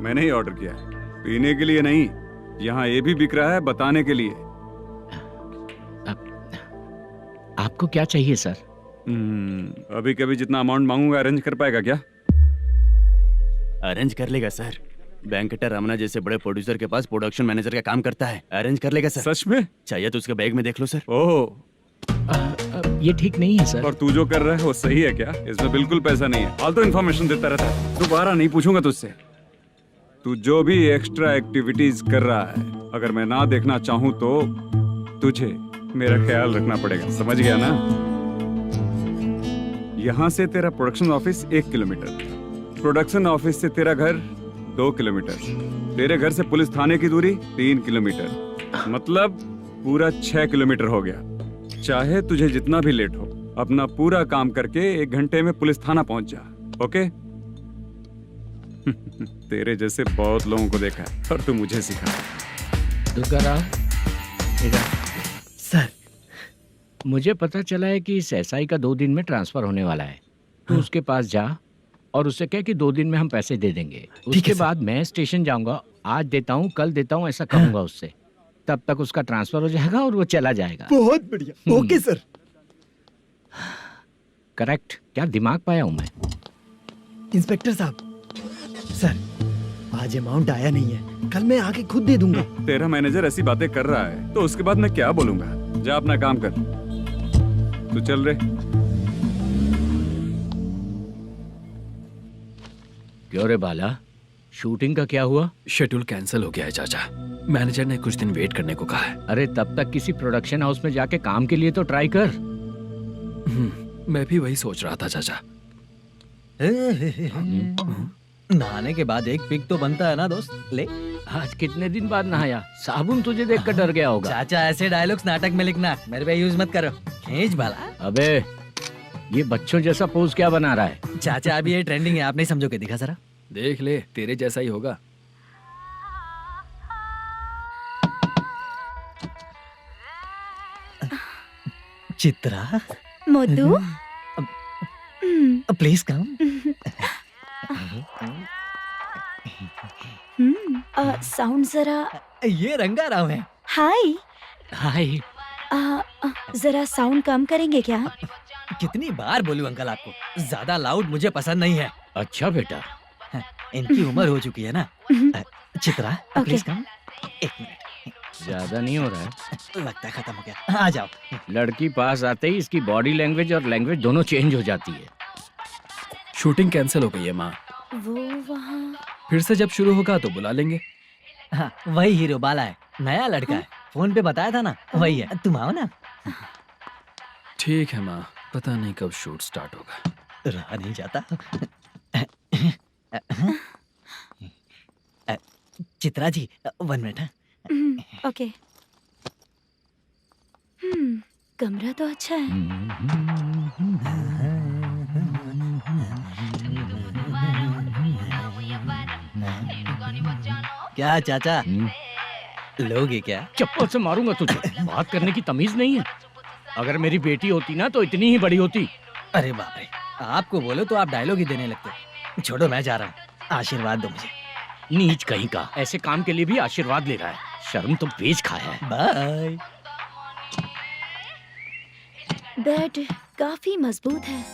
मैंने ही ऑर्डर किया है। पीने के लिए नहीं, यहाँ ये भी बिक रहा है बताने के लिए। आपको क्या चाहिए सर? अभी कभी जितना अमाउंट मांगूंगा अरेंज कर पाएगा क्या? अरेंज कर लेगा सर। वेंकटर रमना जैसे बड़े प्रोड्यूसर के पास प्रोडक्शन मैनेजर का काम करता है, अरेंज कर लेगा सर। सच में? चाहिए तो उसके बैग में देख लो सर। ओह, ये ठीक नहीं है सर। और तू जो कर रहा है वो सही है क्या? इसमें बिल्कुल पैसा नहीं है, फालतू इन्फॉर्मेशन देता रहता है। दोबारा नहीं पूछूंगा तुझसे। तू जो भी एक्स्ट्रा एक्टिविटीज कर रहा है, अगर मैं ना देखना चाहूँ तो तुझे मेरा ख्याल रखना पड़ेगा, समझ गया ना? यहाँ से तेरा production office 1 kilometre, production office से तेरा घर 2 किलोमीटर, तेरे घर से पुलिस थाने की दूरी 3 किलोमीटर, मतलब पूरा 6 किलोमीटर हो गया। चाहे तुझे जितना भी लेट हो, अपना पूरा काम करके 1 घंटे में पुलिस थाना पहुंच जा, ओके? तेरे जैसे बहुत लोगों को देखा है और तू मुझे सिखा। सर, मुझे पता चला है कि इस एसआई का 2 दिन में ट्रांसफर होने वाला है। तो उसके पास जा और उससे कह कि 2 दिन में हम पैसे दे देंगे। उसके बाद मैं स्टेशन जाऊंगा, आज देता हूँ कल देता हूँ ऐसा कहूंगा उससे। तब तक उसका ट्रांसफर हो जाएगा और वो चला जाएगा। बहुत बढ़िया, ओके सर। करेक्ट, क्या दिमाग पाया हूँ मैं। इंस्पेक्टर साहब, सर आज अमाउंट आया नहीं है, कल मैं आके खुद दे दूंगा। तेरा मैनेजर ऐसी बातें कर रहा है तो उसके बाद मैं क्या बोलूंगा? जा अपना काम कर, तू चल रे। क्यों रे बाला, शूटिंग का क्या हुआ? शेड्यूल कैंसिल हो गया है चाचा। मैनेजर ने कुछ दिन वेट करने को कहा है। अरे तब तक किसी प्रोडक्शन हाउस में जाके काम के लिए तो ट्राई कर। मैं भी वही सोच रहा था चाचा। नहाने के बाद एक पिक तो बनता है ना दोस्त। ले, आज कितने दिन बाद नहाया? साबुन तुझे देखकर डर गया होगा। चाचा ऐसे डायलॉग्स नाटक में लिखना, मेरे पे यूज मत करो। खींच बाला। अबे ये बच्चों जैसा पोज क्या बना रहा है? चाचा अभी ये ट्रेंडिंग है, आप नहीं समझोगे, दिखा जरा। देख ले, तेरे जैसा ही होगा। Chitra, Modu, please come. Sound जरा। ये रंगा राव है। हाय। हाय। जरा साउंड कम करेंगे क्या? कितनी बार बोलूं अंकल आपको, ज्यादा लाउड मुझे पसंद नहीं है। अच्छा बेटा, इनकी उम्र हो चुकी है ना। Chitra, please come. 1 मिनट, ज्यादा नहीं हो रहा है। लगता है खत्म हो गया। आ जाओ। लड़की पास आते ही इसकी बॉडी लैंग्वेज और लैंग्वेज दोनों चेंज हो जाती है। शूटिंग कैंसिल हो गई है माँ। वो वहाँ। फिर से जब शुरू होगा तो बुला लेंगे। हाँ, वही हीरो बाला है, नया लड़का है। फोन पे बताया था ना, वही है। तुम आओ ना। ठीक है माँ, पता नहीं कब शूट स्टार्ट होगा। रहा नहीं जाता। चित्रा जी 1 मिनट। ओके। कमरा तो अच्छा है। क्या चाचा लोगे क्या? चप्पल से मारूंगा तुझे। बात करने की तमीज नहीं है। अगर मेरी बेटी होती ना तो इतनी ही बड़ी होती। अरे बाप रे, आपको बोलो तो आप डायलॉग ही देने लगते। छोड़ो, मैं जा रहा हूँ, आशीर्वाद दो मुझे। नीच कहीं का, ऐसे काम के लिए भी आशीर्वाद ले रहा है। शर्म तो बेच खाया है। बाय। बेड काफी मजबूत है।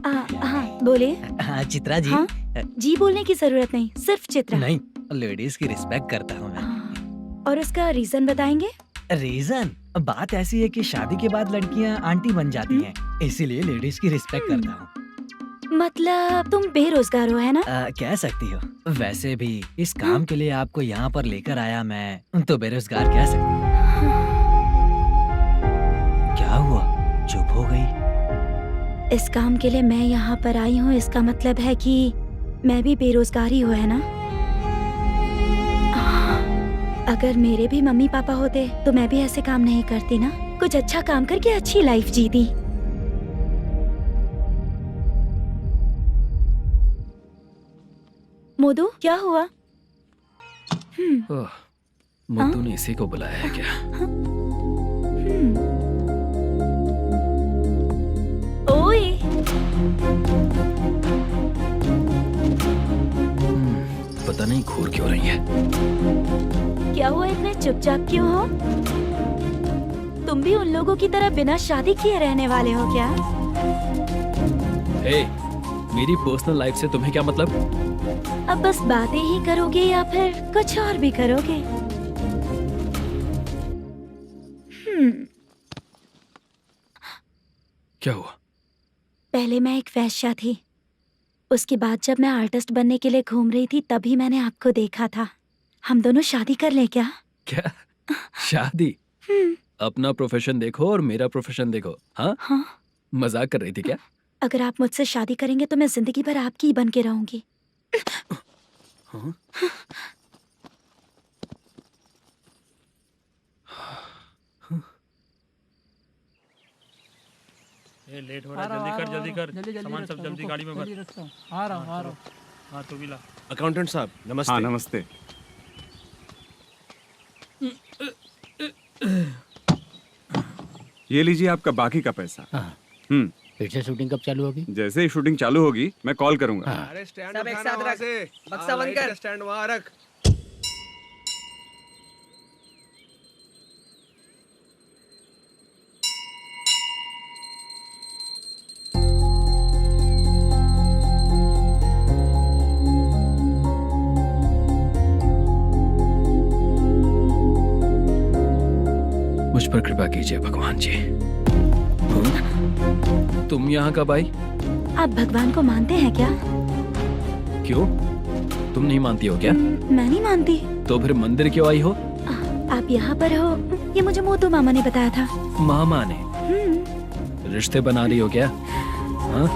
हाँ बोलिए। हाँ चित्रा जी। हाँ? जी बोलने की जरूरत नहीं, सिर्फ चित्रा। नहीं, लेडीज की रिस्पेक्ट करता हूँ मैं। और उसका रीजन बताएंगे? रीजन बात ऐसी है कि शादी के बाद लड़कियाँ आंटी बन जाती हैं, इसीलिए लेडीज की रिस्पेक्ट करता हूँ। मतलब तुम बेरोजगार हो, है ना? कह सकती हो। वैसे भी इस काम के लिए आपको यहाँ पर लेकर आया मैं, तो बेरोजगार कह सकती हूँ। क्या हुआ, चुप हो गई? इस काम के लिए मैं यहाँ पर आई हूँ, इसका मतलब है कि मैं भी बेरोजगार ही हूँ, है ना? अगर मेरे भी मम्मी पापा होते तो मैं भी ऐसे काम नहीं करती ना। कुछ अच्छा काम करके अच्छी लाइफ जीती। मोदू, क्या हुआ? मुद्दू ने इसी को बुलाया है क्या? ओए, पता नहीं घूर क्यों रही है। क्या हुआ, इतने चुपचाप क्यों हो? तुम भी उन लोगों की तरह बिना शादी किए रहने वाले हो क्या? हे, मेरी पर्सनल लाइफ से तुम्हें क्या मतलब? अब बस बातें ही करोगे या फिर कुछ और भी करोगे? क्या हुआ? पहले मैं एक वेश्या थी, उसके बाद जब मैं आर्टिस्ट बनने के लिए घूम रही थी तभी मैंने आपको देखा था। हम दोनों शादी कर ले क्या? क्या शादी? अपना प्रोफेशन देखो और मेरा प्रोफेशन देखो। हाँ? हाँ। मजाक कर रही थी क्या? अगर आप मुझसे शादी करेंगे तो मैं जिंदगी भर आपकी ही बन के रहूंगी। हाँ? ये लेट हो रहा है, जल्दी कर। सामान सब जल्दी गाड़ी में भर। आ रहा हूँ। हाँ तू भी ला। अकाउंटेंट साहब नमस्ते। हाँ नमस्ते। ये लीजिए आपका बाकी का पैसा। फिर से शूटिंग कब चालू होगी? जैसे ही शूटिंग चालू होगी मैं कॉल करूंगा। अरे स्टैंड सब एक साथ रख, बक्सा बंद कर। स्टैंड वहाँ रख। मुझ पर कृपा कीजिए भगवान जी। तुम यहाँ कब आई? आप भगवान को मानते हैं क्या? क्यों? तुम नहीं मानती हो क्या? मैं नहीं मानती। तो फिर मंदिर क्यों आई हो? आप यहाँ पर हो ये मुझे मोदू मामा ने बताया था। मामा ने? रिश्ते बना रही हो क्या? हाँ?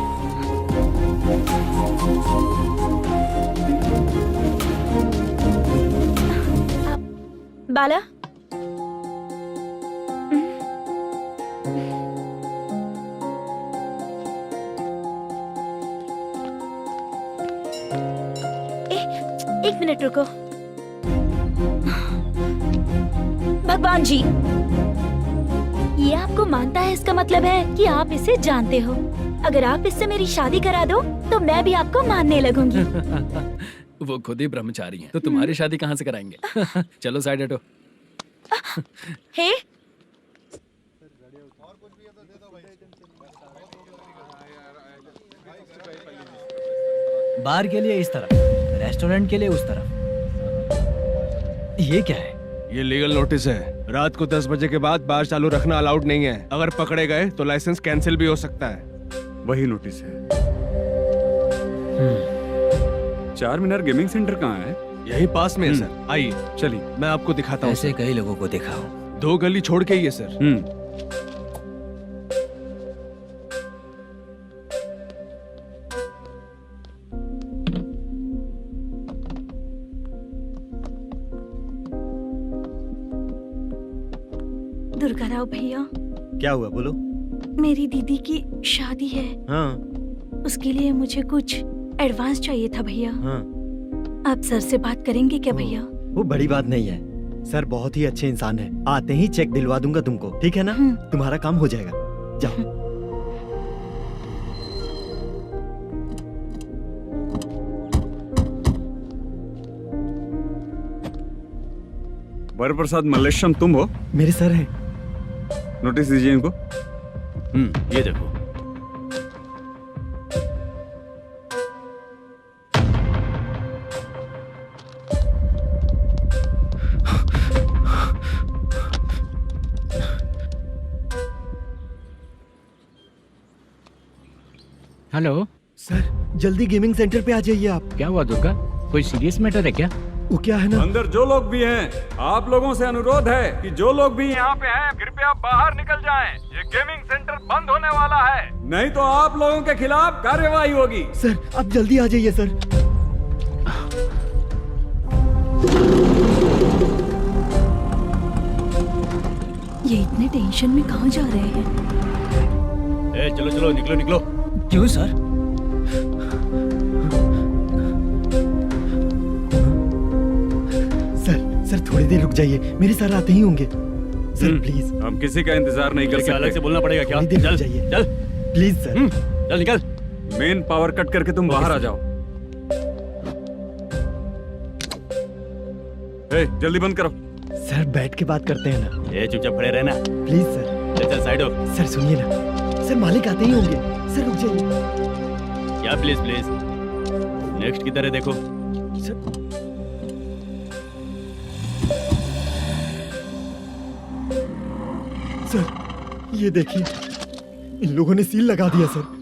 बाला, एक मिनट रुको। भगवान जी, ये आपको मानता है, इसका मतलब है कि आप इसे जानते हो। अगर आप इससे मेरी शादी करा दो तो मैं भी आपको मानने लगूंगी। वो खुद ही ब्रह्मचारी हैं, तो तुम्हारी शादी कहाँ से कराएंगे? चलो साइड हटो। हे, बार के लिए इस तरफ, रेस्टोरेंट के लिए उस तरफ। ये क्या है? ये लीगल नोटिस है। रात को 10 बजे के बाद बार चालू रखना अलाउड नहीं है। अगर पकड़े गए तो लाइसेंस कैंसिल भी हो सकता है। वही नोटिस है। चार मीनार गेमिंग सेंटर कहाँ है? यही पास में है सर, आइए चलिए मैं आपको दिखाता हूँ। ऐसे कई लोगों को देखा हूँ। 2 गली छोड़ के ही है सर। दुर्गा राव भैया, क्या हुआ बोलो। मेरी दीदी की शादी है, हाँ उसके लिए मुझे कुछ एडवांस चाहिए था भैया। हाँ, आप सर से बात करेंगे क्या भैया? वो बड़ी बात नहीं है। सर बहुत ही अच्छे इंसान है। आते ही चेक दिलवा दूंगा तुमको, ठीक है ना? तुम्हारा काम हो जाएगा। जाओ। वरप्रसाद मल्लेशम तुम हो? मेरे सर हैं। नोटिस दीजिए इनको। ये देखो। हेलो सर, जल्दी गेमिंग सेंटर पे आ जाइए आप। क्या हुआ दुर्गा? कोई सीरियस मैटर है क्या? वो क्या है ना, अंदर जो लोग भी हैं, आप लोगों से अनुरोध है कि जो लोग भी यहाँ पे हैं, कृपया बाहर निकल जाएं। ये गेमिंग सेंटर बंद होने वाला है, नहीं तो आप लोगों के खिलाफ कार्यवाही होगी। सर आप जल्दी आ जाइए सर। ये इतने टेंशन में कहाँ जा रहे हैं? चलो चलो निकलो निकलो। क्यों सर? सर थोड़ी देर रुक जाइए, मेरे सर आते ही होंगे। Sir please. हम किसी का इंतजार नहीं कर सकते। अलग से बोलना पड़ेगा क्या? थोड़ी देर रुक चल जाइए चल प्लीज सर। चल निकल। मेन पावर कट करके तुम बाहर आ जाओ। जल्दी बंद करो। सर बैठ के बात करते हैं ना। चुपचाप खड़े रहना। Please sir. चल साइड हो। सर सुनिए ना, सर मालिक आते ही होंगे। सर रुक जाइए। क्या प्लीज प्लीज? नेक्स्ट की तरह देखो। सर ये देखिए, इन लोगों ने सील लगा दिया सर।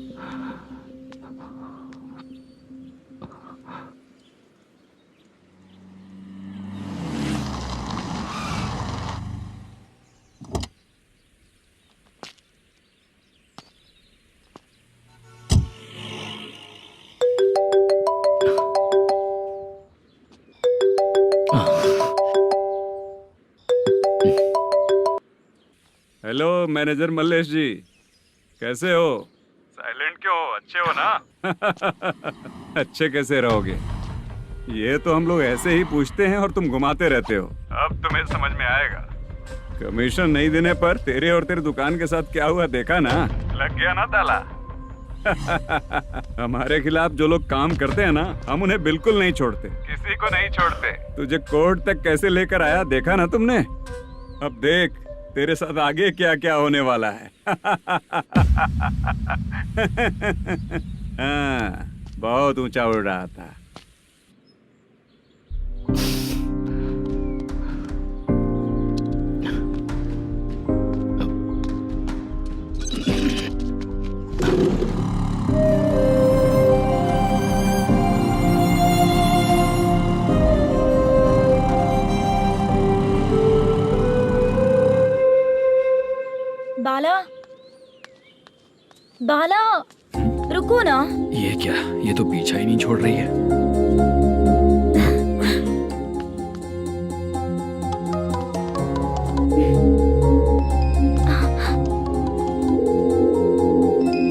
हेलो मैनेजर मल्लेश जी, कैसे हो? साइलेंट क्यों हो? अच्छे हो ना? अच्छे कैसे रहोगे? ये तो हम लोग ऐसे ही पूछते हैं और तुम घुमाते रहते हो। अब तुम्हें समझ में आएगा। कमीशन नहीं देने पर तेरे और तेरी दुकान के साथ क्या हुआ देखा ना? लग गया ना ताला। हमारे खिलाफ जो लोग काम करते हैं ना, हम उन्हें बिल्कुल नहीं छोड़ते, किसी को नहीं छोड़ते। तुझे कोर्ट तक कैसे लेकर आया देखा ना तुमने? अब देख तेरे साथ आगे क्या क्या होने वाला है। हाँ, बहुत ऊंचा उड़ रहा था। बाला, बाला, रुको ना। ये क्या? ये तो पीछा ही नहीं छोड़ रही है।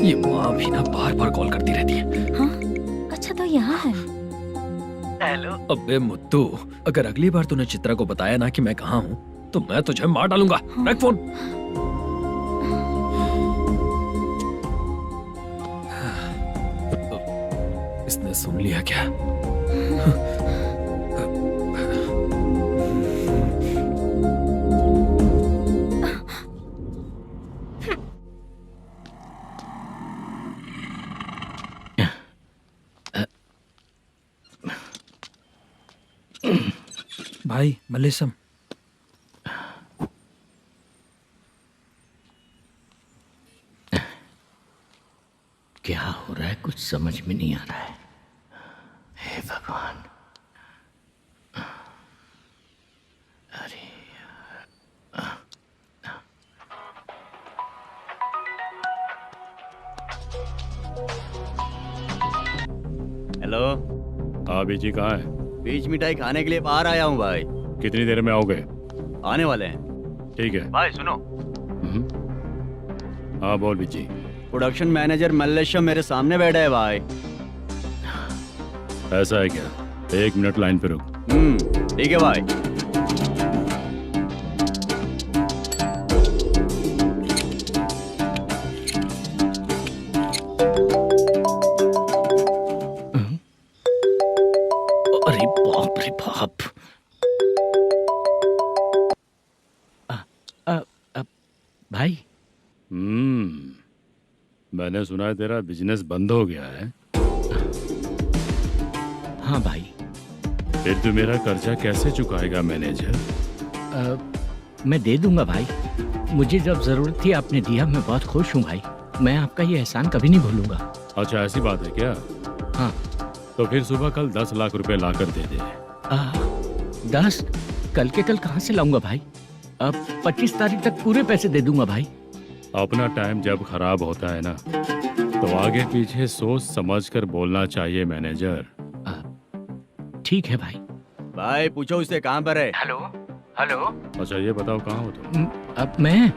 ये माँ भी ना बार बार कॉल करती रहती है। हाँ? अच्छा तो यहाँ है। हेलो। अबे मुद्दू, अगर अगली बार तूने चित्रा को बताया ना कि मैं कहाँ हूँ, तो मैं तुझे मार डालूंगा। रख फोन। इसने सुन लिया क्या? भाई मल्लेशम, क्या हो रहा है? कुछ समझ में नहीं आ रहा है। हे भगवान। अरे हेलो। हाँ बीजी कहाँ है? बीच मिठाई खाने के लिए बाहर आया हूँ भाई। कितनी देर में आओगे? आने वाले हैं। ठीक है भाई सुनो। हाँ बोल बीजी। प्रोडक्शन मैनेजर मल्लेशम मेरे सामने बैठा है भाई। ऐसा है क्या? 1 मिनट लाइन पे रुक। ठीक है भाई। अरे बाप रे बाप। भाई। मैंने सुना है तेरा बिजनेस बंद हो गया है। हाँ भाई। फिर तू मेरा कर्जा कैसे चुकाएगा मैनेजर? मैं दे दूंगा भाई। मुझे जब जरूरत थी आपने दिया, मैं बहुत खुश हूँ भाई। मैं आपका ये एहसान कभी नहीं भूलूंगा। अच्छा ऐसी बात है क्या? हाँ। तो फिर सुबह कल 10 लाख रुपए लाकर दे दे। 10? कल के कल कहाँ से लाऊंगा भाई? अब 25 तारीख तक पूरे पैसे दे दूंगा भाई। अपना टाइम जब खराब होता है ना, तो आगे पीछे सोच समझ कर बोलना चाहिए मैनेजर। ठीक है भाई। भाई पूछो उससे कहाँ पर है? Hello hello. अच्छा ये बताओ कहाँ हो तुम? अब मैं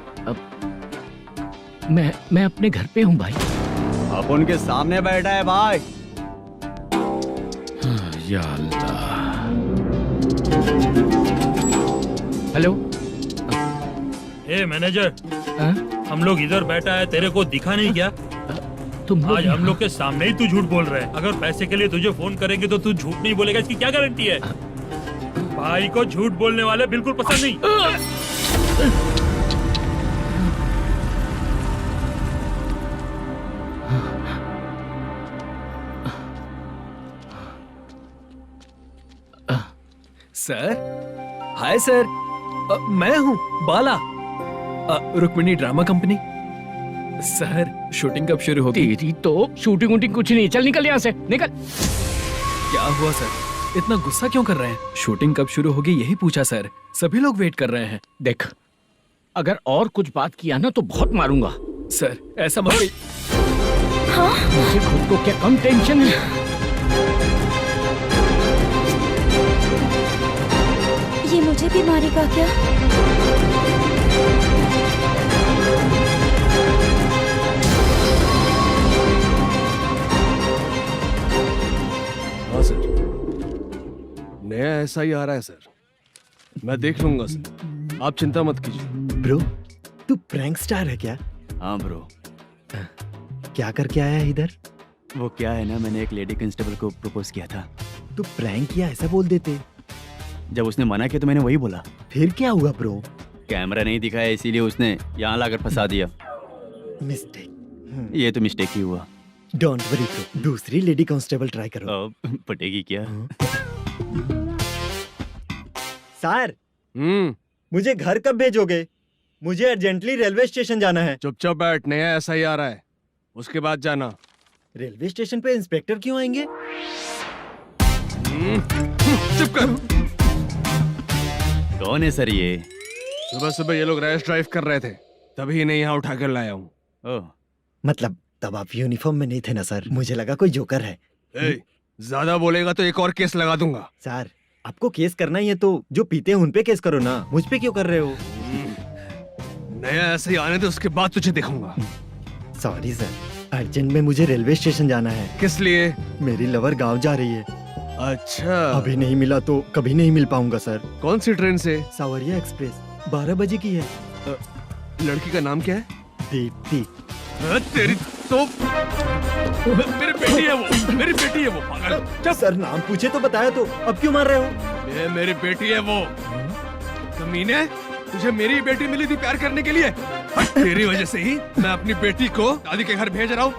अपने घर पे हूँ भाई। अब उनके सामने बैठा है भाई। या अल्लाह। हेलो। ए मैनेजर, हम लोग इधर बैठा है, तेरे को दिखा नहीं क्या? तुम आज हम लोग के सामने ही तू झूठ बोल रहा है। अगर पैसे के लिए तुझे फोन करेंगे तो तू झूठ नहीं बोलेगा, इसकी क्या गारंटी है? भाई को झूठ बोलने वाले बिल्कुल पसंद नहीं। सर, हाय सर, मैं हूँ Bala, Rukmini drama company. Sir shooting कब शुरू होगी? तेरी तो शूटिंग वूटिंग कुछ नहीं। चल निकल यहाँ से, निकल। क्या हुआ सर, इतना गुस्सा क्यों कर रहे हैं? शूटिंग कब शुरू होगी यही पूछा सर, सभी लोग वेट कर रहे हैं। देख, अगर और कुछ बात किया ना तो बहुत मारूंगा। सर ऐसा मत कहिए। मुझे खुद को क्या कम टेंशन है? ये मुझे भी मारेगा क्या? हाँ सर, नया ऐसा ही आ रहा है सर, मैं देख लूंगा सर, आप चिंता मत कीजिए। ब्रो, तू प्रैंक स्टार है क्या? हाँ ब्रो। क्या करके आया है इधर? वो क्या है ना, मैंने एक लेडी कांस्टेबल को प्रपोज किया था। तू प्रैंक किया ऐसा बोल देते। जब उसने मना किया तो मैंने वही बोला। फिर क्या हुआ ब्रो? कैमरा नहीं दिखाया इसीलिए उसने यहाँ लाकर फंसा दिया। मिस्टेक। ये तो मिस्टेक ही हुआ। डोंट वरी ब्रो, दूसरी लेडी कांस्टेबल ट्राई करो। पटेगी क्या? सर, मुझे घर कब भेजोगे? मुझे अर्जेंटली रेलवे स्टेशन जाना है। चुपचाप बैठ, नया ऐसा ही आ रहा है, उसके बाद जाना। रेलवे स्टेशन पे इंस्पेक्टर क्यों आएंगे? चुप कर। कौन है सर ये? सुबह सुबह ये लोग रैश ड्राइव कर रहे थे, तभी इन्हें यहाँ उठा कर लाया हूँ। मतलब तब आप यूनिफॉर्म में नहीं थे ना सर, मुझे लगा कोई जोकर है। ज्यादा बोलेगा तो एक और केस लगा दूंगा। सर, आपको केस करना ही है तो जो पीते हैं उन पे केस करो ना, मुझ पे क्यों कर रहे हो? नया ऐसे ही आने दो, उसके बाद तुझे देखूंगा। सॉरी सर, अर्जेंट में मुझे रेलवे स्टेशन जाना है। किस लिए? मेरी लवर गांव जा रही है। अच्छा, अभी नहीं मिला तो कभी नहीं मिल पाऊंगा सर। कौन सी ट्रेन से? सावरिया एक्सप्रेस, 12 बजे की है। लड़की का नाम क्या है? दीप्ति। तेरी तो मेरी बेटी है वो, मेरी बेटी है वो, पागल। सर नाम पूछे तो बताया, तो अब क्यों मार रहे हो? ये मेरी बेटी है वो। कमीने, तुझे मेरी बेटी मिली थी प्यार करने के लिए, तेरी वजह से ही मैं अपनी बेटी को दादी के घर भेज रहा हूँ।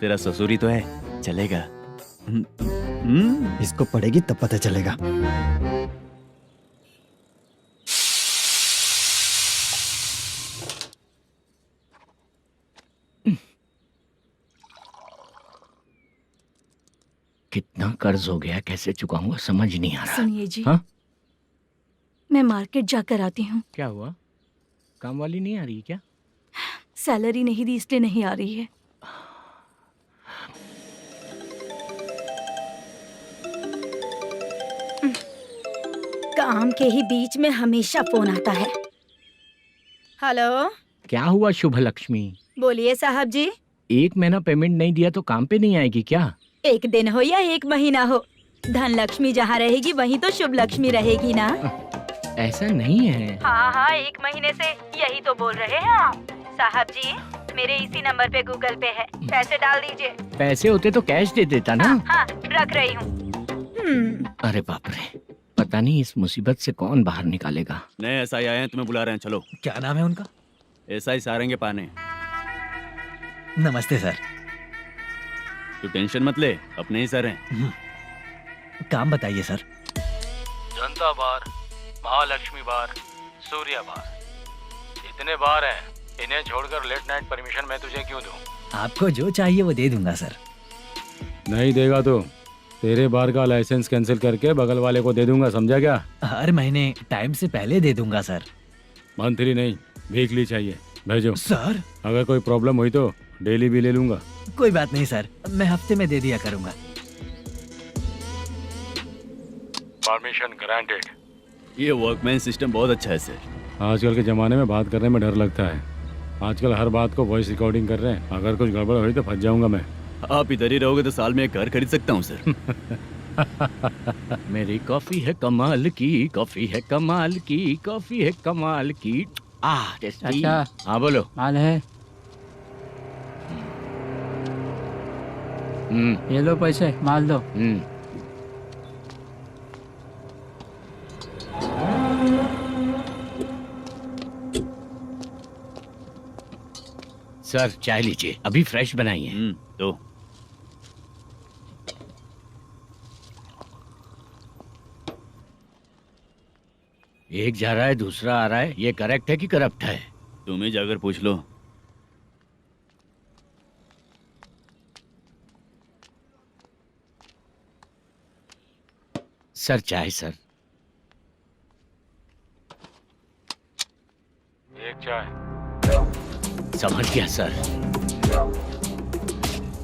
तेरा ससुरी तो है, चलेगा। इसको पढ़ेगी तब पता चलेगा। कितना कर्ज हो गया, कैसे चुकाऊंगा समझ नहीं आ रहा। सुनिए जी, हाँ? मैं मार्केट जाकर आती हूँ। क्या हुआ? काम वाली नहीं आ रही क्या? सैलरी नहीं दी इसलिए नहीं आ रही है। काम के ही बीच में हमेशा फोन आता है। हेलो, क्या हुआ शुभ लक्ष्मी? बोलिए साहब जी। 1 महीना पेमेंट नहीं दिया तो काम पे नहीं आएगी क्या? 1 दिन हो या 1 महीना हो, धन लक्ष्मी जहाँ रहेगी वहीं तो शुभ लक्ष्मी रहेगी ना। ऐसा नहीं है। हाँ, 1 महीने से यही तो बोल रहे हैं आप। साहब जी, मेरे इसी नंबर पे गूगल पे है, पैसे डाल दीजिए। पैसे होते तो कैश दे देता ना। हाँ, रख रही हूँ। अरे बाप रे, पता नहीं इस मुसीबत से कौन बाहर निकालेगा। नए एसआई आए हैं, तुम्हें बुला रहे हैं, चलो। क्या नाम है उनका? एसआई सारंगे पाने। नमस्ते सर। तू टेंशन मत ले, अपने ही सर हैं। काम बताइए सर। जनता बार, महालक्ष्मी बार, सूर्या बार, इतने बार हैं। इन्हें छोड़कर लेट नाइट परमिशन मैं तुझे क्यों दूं? आपको जो चाहिए वो दे दूंगा सर। नहीं देगा तो तेरे बार का लाइसेंस कैंसिल करके बगल वाले को दे दूंगा, समझा क्या? हर महीने टाइम से पहले दे दूंगा सर। मंथली नहीं, वीकली चाहिए, भेजो। सर अगर कोई प्रॉब्लम हुई तो डेली भी ले लूंगा। कोई बात नहीं सर, मैं हफ्ते में दे दिया करूंगा। Permission granted. ये वर्कमैन सिस्टम बहुत अच्छा है सर। आजकल के जमाने में बात करने में डर लगता है। आजकल हर बात को वॉइस रिकॉर्डिंग कर रहे हैं। अगर कुछ गड़बड़ हुई तो फंस जाऊंगा मैं। आप इधर ही रहोगे तो साल में एक घर खरीद सकता हूँ सर। मेरी कॉफी है कमाल की, कॉफी है कमाल की, कॉफी है कमाल की। टेस्टी। अच्छा। हाँ बोलो। माल है, ये लो पैसे, माल दो। सर चाय लीजिए, अभी फ्रेश बनाई है। तो एक जा रहा है दूसरा आ रहा है, ये करेक्ट है कि करप्ट है? तुम ही जाकर पूछ लो। सर चाय सर। एक चाय। समझ गया सर।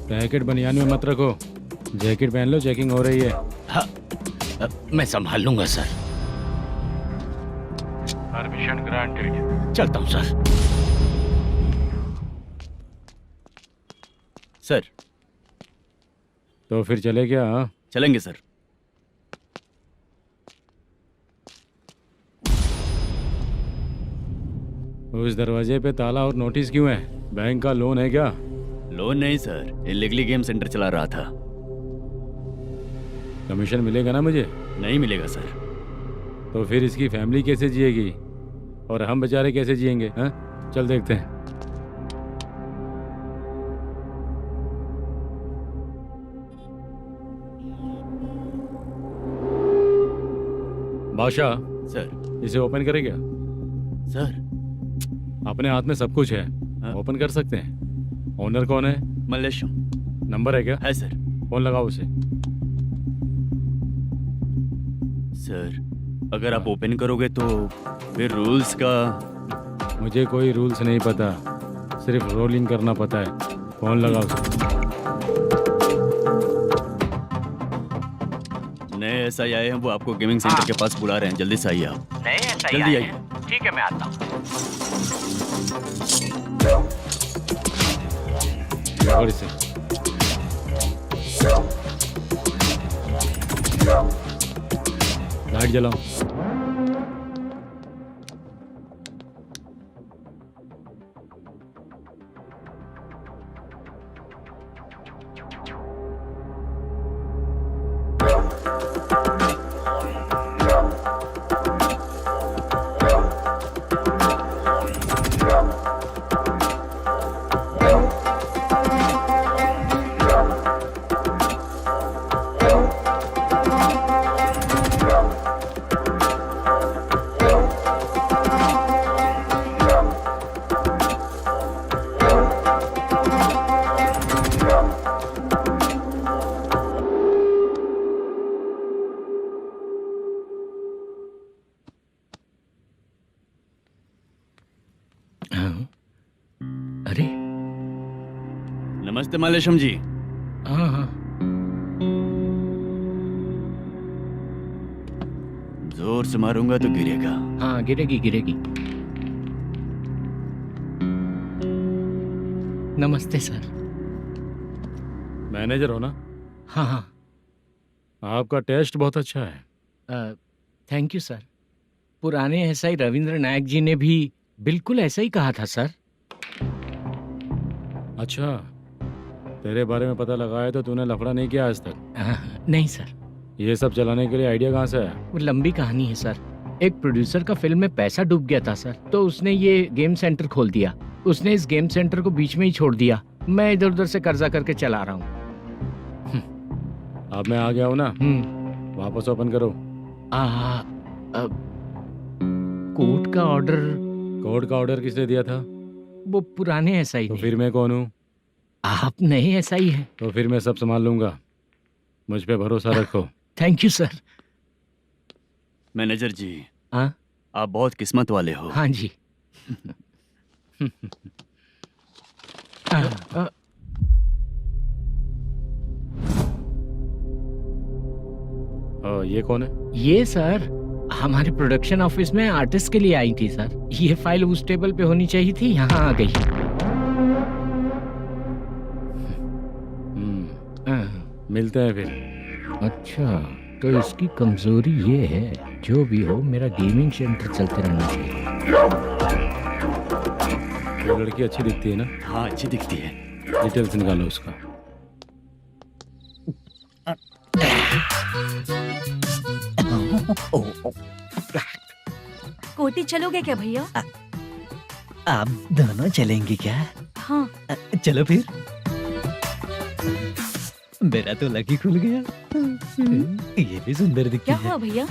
पैकेट बनियान में मत रखो, जैकेट पहन लो, चेकिंग हो रही है। हाँ, मैं संभाल लूंगा सर। Permission granted. चलता हूँ सर। सर तो फिर चले क्या? हाँ? चलेंगे सर। उस दरवाजे पे ताला और नोटिस क्यों है? बैंक का लोन है क्या? लोन नहीं सर, इलीगली गेम सेंटर चला रहा था। कमीशन मिलेगा ना मुझे? नहीं मिलेगा सर। तो फिर इसकी फैमिली कैसे जिएगी और हम बेचारे कैसे जिएंगे? हाँ, चल देखते हैं। बादशाह सर। इसे ओपन करे क्या? सर अपने हाथ में सब कुछ है, ओपन कर सकते हैं। ओनर कौन है? मल्लेशम। नंबर है क्या? है सर। फोन लगाओ उसे। सर अगर आप ओपन करोगे तो फिर रूल्स का। मुझे कोई रूल्स नहीं पता, सिर्फ रोलिंग करना पता है। फोन लगाओ उसे। नए एसआई आए हैं, वो आपको गेमिंग सेंटर के पास बुला रहे हैं, जल्दी से आइए आप। नए एसआई जल्दी आए आइए। हैं? ठीक है मैं आता हूँ। और इसे लाइट जलाओ। अरे नमस्ते मल्लेशम जी। हाँ हाँ। जोर से मारूंगा तो गिरेगा। हाँ गिरेगी गिरेगी। नमस्ते सर। मैनेजर हो ना? हाँ हाँ। आपका टेस्ट बहुत अच्छा है। Thank you sir. पुराने एसआई रविंद्र नायक जी ने भी बिल्कुल ऐसा ही कहा था सर। अच्छा, तेरे बारे में पता लगा है तो तूने लफड़ा नहीं किया आज तक? नहीं सर। ये सब चलाने के लिए आइडिया कहाँ से है? वो लंबी कहानी है सर। एक प्रोड्यूसर का फिल्म में पैसा डूब गया था सर, तो उसने ये गेम सेंटर खोल दिया। उसने इस गेम सेंटर को बीच में ही छोड़ दिया। मैं इधर उधर से कर्जा करके चला रहा हूँ। अब मैं आ गया हूँ ना, वापस ओपन करो। कोर्ट का ऑर्डर। कोर्ट का ऑर्डर किसने दिया था? वो पुराने एसआई तो ने। फिर मैं कौन हूँ? आप नए एसआई हैं। तो फिर मैं सब संभाल लूंगा, मुझ पे भरोसा रखो। Thank you sir. मैनेजर जी, हाँ आप बहुत किस्मत वाले हो। हाँ जी। ये कौन है? ये सर हमारे प्रोडक्शन ऑफिस में आर्टिस्ट के लिए आई थी सर। ये फाइल उस टेबल पे होनी चाहिए थी, यहाँ आ गई। मिलते हैं फिर। अच्छा, तो इसकी कमजोरी ये है, जो भी हो मेरा गेमिंग सेंटर चलते रहना चाहिए। वो लड़की अच्छी दिखती है ना? हाँ, अच्छी दिखती है। डिटेल्स निकालो उसका। कोटी चलोगे क्या भैया? आप दोनों चलेंगे क्या? हाँ। चलो फिर। मेरा तो लकी खुल गया। ये भी सुंदर दिखती क्या है। हुआ भैया?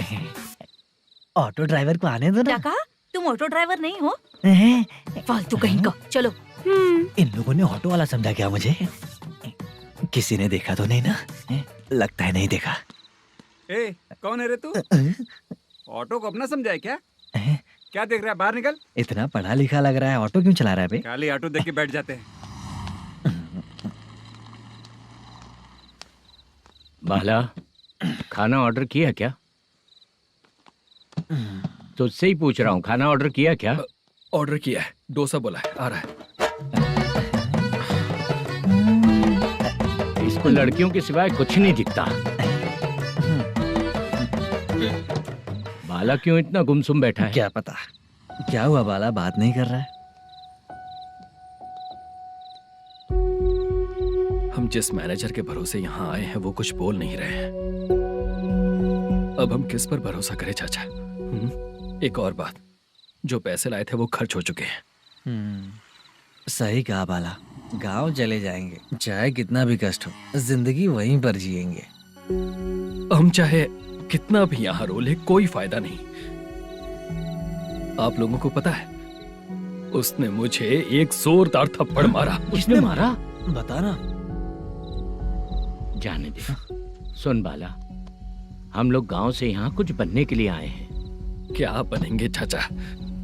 ऑटो ड्राइवर को आने दो क्या ना। कहा? तुम ऑटो ड्राइवर नहीं हो? फालतू कहीं का। चलो। इन लोगों ने ऑटो वाला समझा क्या मुझे? किसी ने देखा तो नहीं ना? लगता है नहीं देखा। ए, कौन है रे तू? ऑटो को अपना समझा है क्या? क्या देख रहा है? बाहर निकल। इतना पढ़ा लिखा लग रहा है, ऑटो क्यों चला रहा है बे? खाली ऑटो देख के बैठ जाते हैं। बाला, खाना ऑर्डर किया क्या? तुझसे ही पूछ रहा हूँ, खाना ऑर्डर किया क्या? ऑर्डर किया है, डोसा बोला है, आ रहा है। इसको लड़कियों के सिवाय कुछ नहीं दिखता। बाला क्यों इतना गुमसुम बैठा है? क्या पता क्या हुआ, बाला बात नहीं कर रहा है। हम जिस मैनेजर के भरोसे यहाँ आए हैं वो कुछ बोल नहीं रहे हैं। अब हम किस पर भरोसा करें चाचा? एक और बात, जो पैसे लाए थे वो खर्च हो चुके हैं। सही कहा बाला, गांव चले जाएंगे, चाहे कितना भी कष्ट हो, जिंदगी वहीं पर जिएंगे। हम चाहे कितना भी यहाँ रो ले, कोई फायदा नहीं। आप लोगों को पता है, उसने मुझे एक जोरदार थप्पड़ मारा। उसने मारा? बताना। जाने दे। सुन बाला, हम लोग गांव से यहाँ कुछ बनने के लिए आए हैं। क्या बनेंगे चाचा?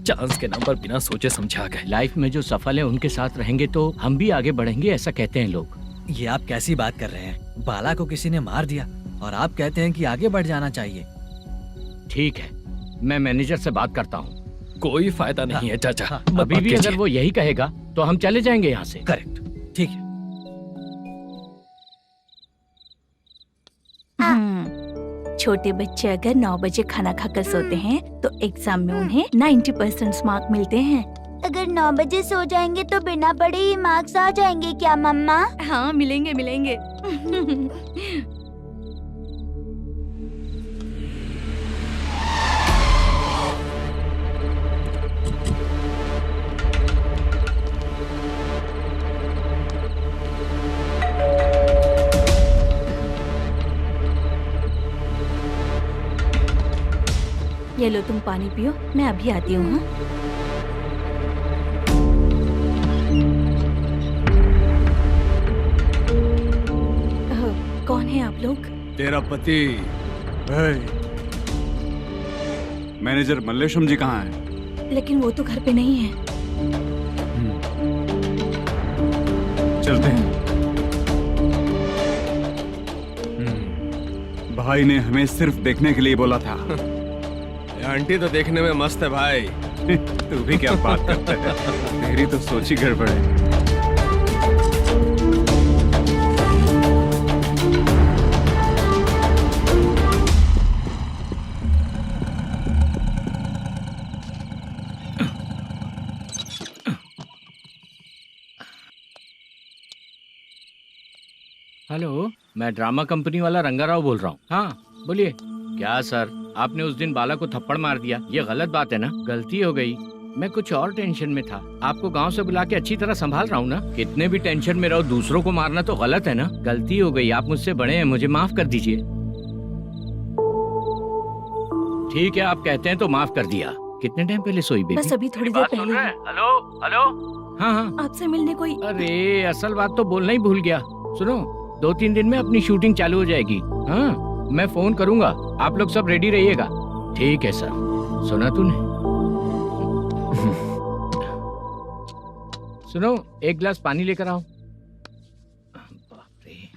चांस के नाम पर बिना सोचे समझे आ गए। लाइफ में जो सफल है उनके साथ रहेंगे तो हम भी आगे बढ़ेंगे, ऐसा कहते हैं लोग। ये आप कैसी बात कर रहे हैं? बाला को किसी ने मार दिया और आप कहते हैं कि आगे बढ़ जाना चाहिए। ठीक है, मैं मैनेजर से बात करता हूँ। कोई फायदा नहीं है चाचा। अभी भी अगर वो यही कहेगा तो हम चले जाएंगे यहाँ से। करेक्ट, ठीक है। छोटे बच्चे अगर 9 बजे खाना खाकर सोते हैं तो एग्जाम में उन्हें 90% मार्क मिलते हैं। अगर 9 बजे सो जाएंगे तो बिना पढ़े ही मार्क्स आ जाएंगे क्या मम्मा? हाँ, मिलेंगे मिलेंगे। ये लो, तुम पानी पियो, मैं अभी आती हूँ। हाँ, कौन है आप लोग? तेरा पति। मैनेजर मल्लेशम जी कहाँ हैं? लेकिन वो तो घर पे नहीं है। चलते हैं। भाई ने हमें सिर्फ देखने के लिए बोला था। आंटी तो देखने में मस्त है भाई। तू भी क्या बात करता है? तेरी तो सोच ही गड़बड़ है। हेलो, मैं ड्रामा कंपनी वाला रंगाराव बोल रहा हूँ। हाँ बोलिए। क्या सर, आपने उस दिन बाला को थप्पड़ मार दिया, ये गलत बात है ना? गलती हो गई, मैं कुछ और टेंशन में था। आपको गांव से बुला के अच्छी तरह संभाल रहा हूँ ना। कितने भी टेंशन में रहो, दूसरों को मारना तो गलत है ना। गलती हो गई, आप मुझसे बड़े हैं, मुझे माफ कर दीजिए। ठीक है, आप कहते हैं तो माफ कर दिया। कितने टाइम पहले सोई बेबी? बस अभी थोड़ी देर पहले ही। Hello hello. हाँ हाँ, आपसे मिलने कोई। अरे असल बात तो बोलना ही भूल गया। सुनो, 2-3 दिन में अपनी शूटिंग चालू हो जाएगी। हाँ, मैं फोन करूंगा, आप लोग सब रेडी रहिएगा। ठीक है सर। सुना तूने? सुनो, एक गिलास पानी लेकर आओ। बाप रे।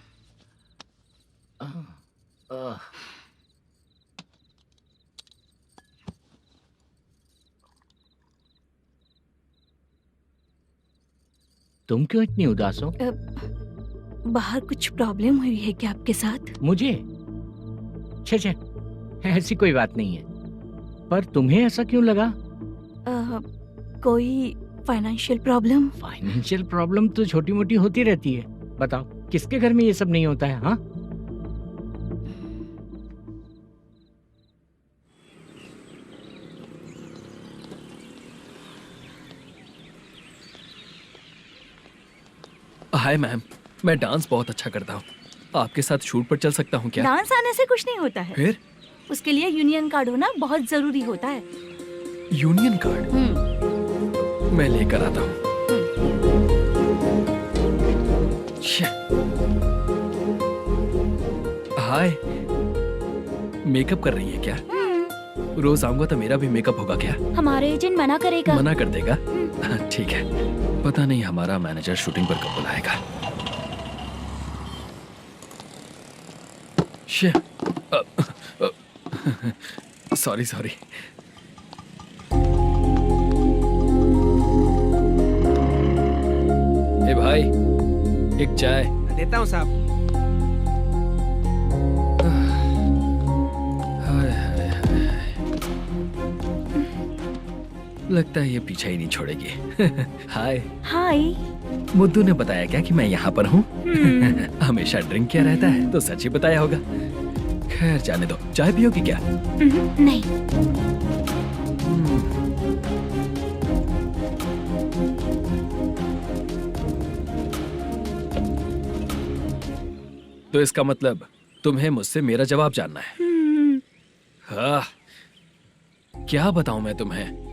तुम क्यों इतनी उदास हो? बाहर कुछ प्रॉब्लम हुई है क्या आपके साथ? मुझे? छे, ऐसी कोई बात नहीं है। पर तुम्हें ऐसा क्यों लगा? कोई फाइनेंशियल प्रॉब्लम? फाइनेंशियल प्रॉब्लम तो छोटी मोटी होती रहती है। बताओ, किसके घर में ये सब नहीं होता है? हाँ, हाय मैम, मैं डांस बहुत अच्छा करता हूँ। आपके साथ शूट पर चल सकता हूँ क्या? डांस आने से कुछ नहीं होता है। फिर? उसके लिए यूनियन कार्ड होना बहुत जरूरी होता है। Union card? मैं लेकर आता हूँ। हाय, मेकअप कर रही है क्या? रोज आऊंगा तो मेरा भी मेकअप होगा क्या? हमारे एजेंट मना करेगा। मना कर देगा? ठीक है, पता नहीं हमारा मैनेजर शूटिंग पर कब बुलाएगा। सॉरी। ए भाई, एक चाय। देता हूँ साहब। लगता है ये पीछा ही नहीं छोड़ेगी। हाय। हाय। मुद्दू ने बताया क्या कि मैं यहाँ पर हूँ? हमेशा ड्रिंक किया रहता है तो सच ही बताया होगा। खैर जाने दो, चाय पियोगी क्या? नहीं। तो इसका मतलब तुम्हें मुझसे मेरा जवाब जानना है? हाँ, क्या बताऊं मैं तुम्हें?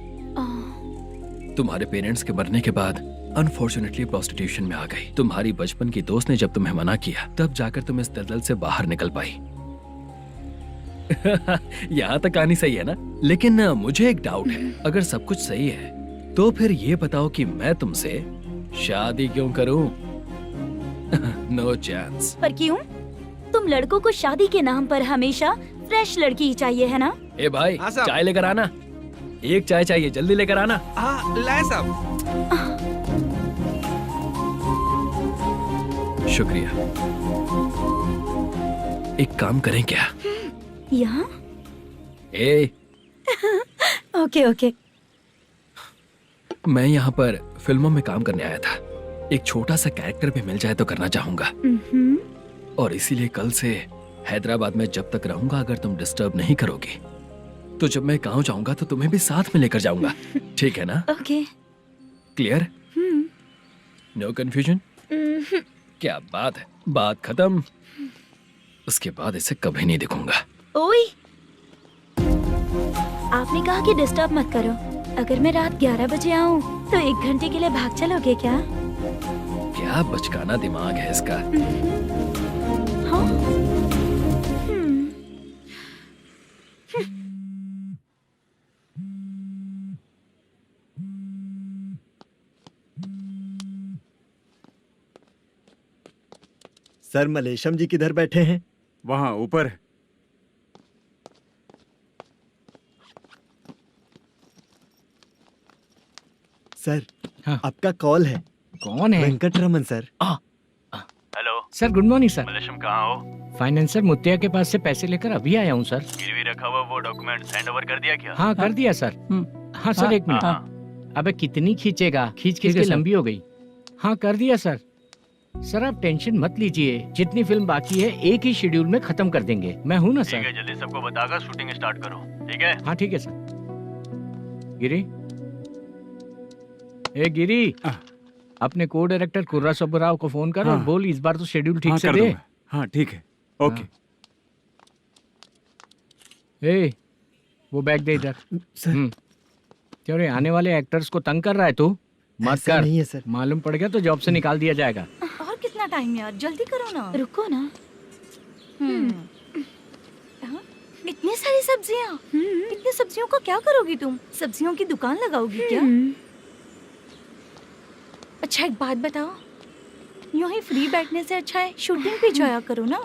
तुम्हारे पेरेंट्स के मरने के बाद अनफॉर्चुनेटली प्रोस्टिट्यूशन में आ गई। तुम्हारी बचपन की दोस्त ने जब तुम्हें मना किया, तब जाकर तुम इस दलदल से बाहर निकल पाई। यहाँ तक कहानी सही है ना? लेकिन मुझे एक डाउट है। अगर सब कुछ सही है तो फिर ये बताओ कि मैं तुमसे शादी क्यों करूं? No chance. पर क्यों? तुम लड़कों को शादी के नाम पर हमेशा फ्रेश लड़की ही चाहिए, है ना? ए भाई, चाय लेकर आना। एक चाय चाहिए, जल्दी लेकर आना। हाँ, लाए साहब। शुक्रिया। एक काम करें क्या? यहाँ? ए, ओके। मैं यहाँ पर फिल्मों में काम करने आया था। एक छोटा सा कैरेक्टर भी मिल जाए तो करना चाहूंगा। और इसीलिए कल से हैदराबाद में जब तक रहूंगा, अगर तुम डिस्टर्ब नहीं करोगी तो जब मैं गांव जाऊंगा तो तुम्हें भी साथ में लेकर जाऊंगा। ठीक है ना? ओके। क्लियर? No confusion? क्या बात है, बात खत्म। उसके बाद इसे कभी नहीं दिखूंगा। ओए, आपने कहा कि डिस्टर्ब मत करो। अगर मैं रात 11 बजे आऊं तो 1 घंटे के लिए भाग चलोगे क्या? क्या बचकाना दिमाग है इसका। हाँ? सर, मलेशम जी किधर बैठे हैं? वहाँ ऊपर। सर, हाँ। आपका कॉल है। कौन है? Venkataraman sir. Hello sir, good morning sir. Malesham, कहाँ हो? फाइनेंसर मुत्तिया के पास से पैसे लेकर अभी आया हूँ सर। गिरवी रखा हुआ वो डॉक्यूमेंट हैंड ओवर कर दिया क्या? हाँ, कर दिया सर। हाँ सर, एक मिनट। अबे कितनी खींचेगा, खींच के लंबी हो गई। हाँ, कर दिया सर। सर आप टेंशन मत लीजिए, जितनी फिल्म बाकी है एक ही शेड्यूल में खत्म कर देंगे। मैं हूँ ना ठीक है, सर। जल्दी सबको बताकर शूटिंग स्टार्ट करो, ठीक है? हाँ ठीक है सर। गिरी, ए गिरी, अपने को डायरेक्टर कुर्रा सुब्बराव को फोन कर और हाँ। बोल इस बार तो शेड्यूल ठीक हाँ, से कर दे। दूंगा। हाँ ठीक है, ओके। ए, वो बैग दे इधर। सर क्यों रे, आने वाले एक्टर्स को तंग कर रहा है तू? मत ऐसा कर, नहीं है सर। मालूम पड़ गया तो जॉब से निकाल दिया जाएगा। और कितना टाइम यार, जल्दी करो ना। रुको ना। हाँ? इतनी सारी सब्जियाँ, इतनी सब्जियों का क्या करोगी तुम? सब्जियों की दुकान लगाओगी क्या? अच्छा एक बात बताओ, यूं ही फ्री बैठने से अच्छा है शूटिंग भी जाया करो ना।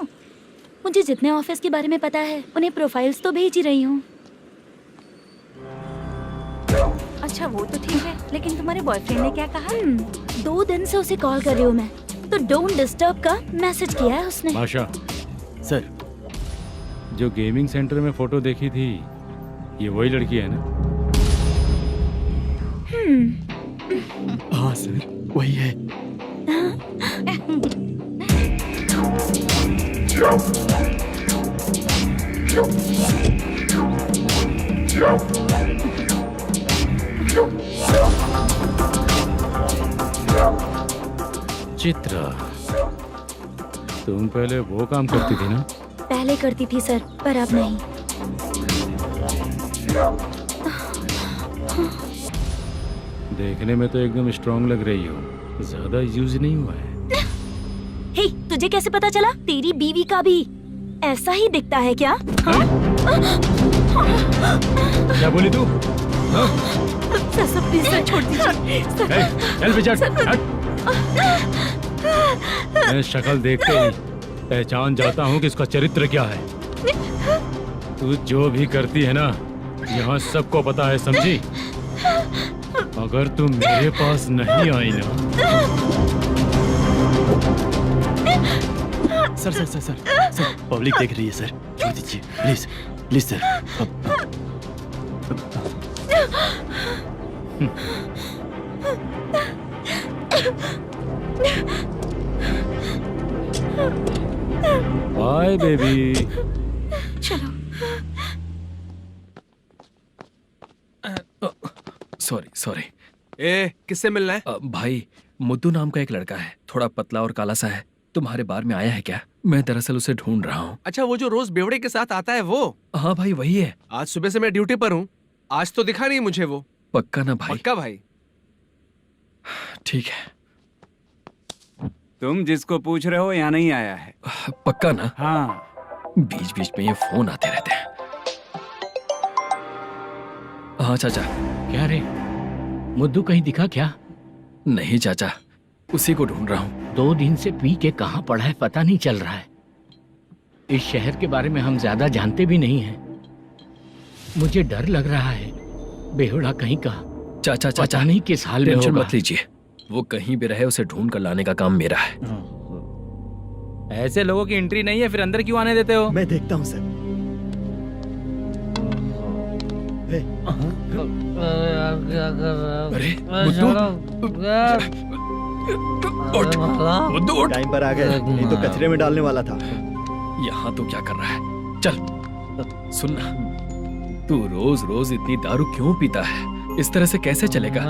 मुझे जितने ऑफिस के बारे में पता है उन्हें प्रोफाइल्स तो भेज ही रही हूँ। अच्छा वो तो ठीक है, लेकिन तुम्हारे बॉयफ्रेंड ने क्या कहा? 2 दिन से उसे कॉल कर रही हूँ मैं, तो डोंट डिस्टर्ब का मैसेज किया है उसने। बादशाह, सर जो गेमिंग सेंटर में फोटो देखी थी, ये वही लड़की है ना? हाँ सर वही है। चित्रा, तुम पहले वो काम करती थी ना? पहले करती थी सर, पर अब नहीं। देखने में तो एकदम स्ट्रांग लग रही हो, ज्यादा यूज नहीं हुआ है। हे, तुझे कैसे पता चला? तेरी बीवी का भी ऐसा ही दिखता है क्या? हाँ? क्या बोली तू? सर प्लीज सर छोड़ दीजिए। चल विजय, हट। मैं शक्ल देखते ही पहचान जाता हूँ कि इसका चरित्र क्या है। तू जो भी करती है ना, यहाँ सबको पता है, समझी? अगर तू मेरे पास नहीं आई ना। Sir sir sir sir sir public देख रही है सर, छोड़ दीजिए please please sir. Bye baby. चलो। Sorry sorry. ए, किससे मिलना है? भाई, मुद्दू नाम का एक लड़का है, थोड़ा पतला और काला सा है, तुम्हारे बार में आया है क्या? मैं दरअसल उसे ढूंढ रहा हूँ। अच्छा, वो जो रोज बेवड़े के साथ आता है वो? हाँ भाई वही है। आज सुबह से मैं ड्यूटी पर हूँ, आज तो दिखा नहीं मुझे वो। पक्का ना भाई? पक्का भाई। ठीक है। तुम जिसको पूछ रहे हो यहाँ नहीं आया है। पक्का ना? हाँ। बीच बीच में ये फोन आते रहते हैं। हाँ चाचा। क्या रे, मुद्दू कहीं दिखा क्या? नहीं चाचा, उसी को ढूंढ रहा हूँ। 2 दिन से पी के कहाँ पड़ा है पता नहीं चल रहा है। इस शहर के बारे में हम ज्यादा जानते भी नहीं हैं। मुझे डर लग रहा है, बेहुड़ा कहीं का। चाचा चाचा पता नहीं किस हाल में टेंशन होगा। मत लीजिए, वो कहीं भी रहे उसे ढूंढ कर लाने का काम मेरा है। ऐसे लोगों की एंट्री नहीं है, फिर अंदर क्यों आने देते हो? मैं देखता हूँ सर। अरे मुद्दू उठ। टाइम पर आ गए, नहीं तो कचरे में डालने वाला था। यहाँ तो क्या कर रहा है? चल सुनना, तू रोज रोज इतनी दारू क्यों पीता है? इस तरह से कैसे चलेगा?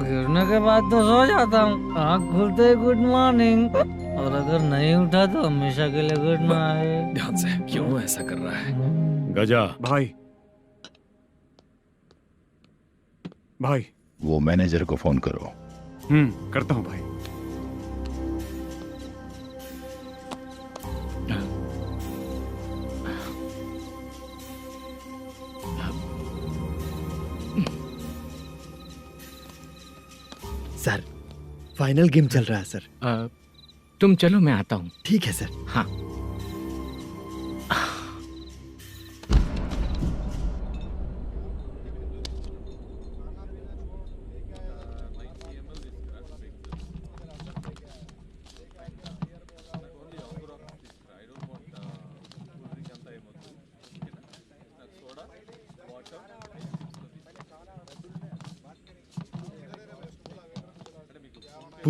गिरने के बाद तो सो जाता हूँ, आँख खुलते ही गुड मॉर्निंग, और अगर नहीं उठा तो हमेशा के लिए गुड नाइट। ध्यान से, क्यों ऐसा कर रहा है? गजा भाई, भाई वो मैनेजर को फोन करो। करता हूँ भाई। सर फाइनल गेम चल रहा है सर। तुम चलो, मैं आता हूँ। ठीक है सर। हाँ।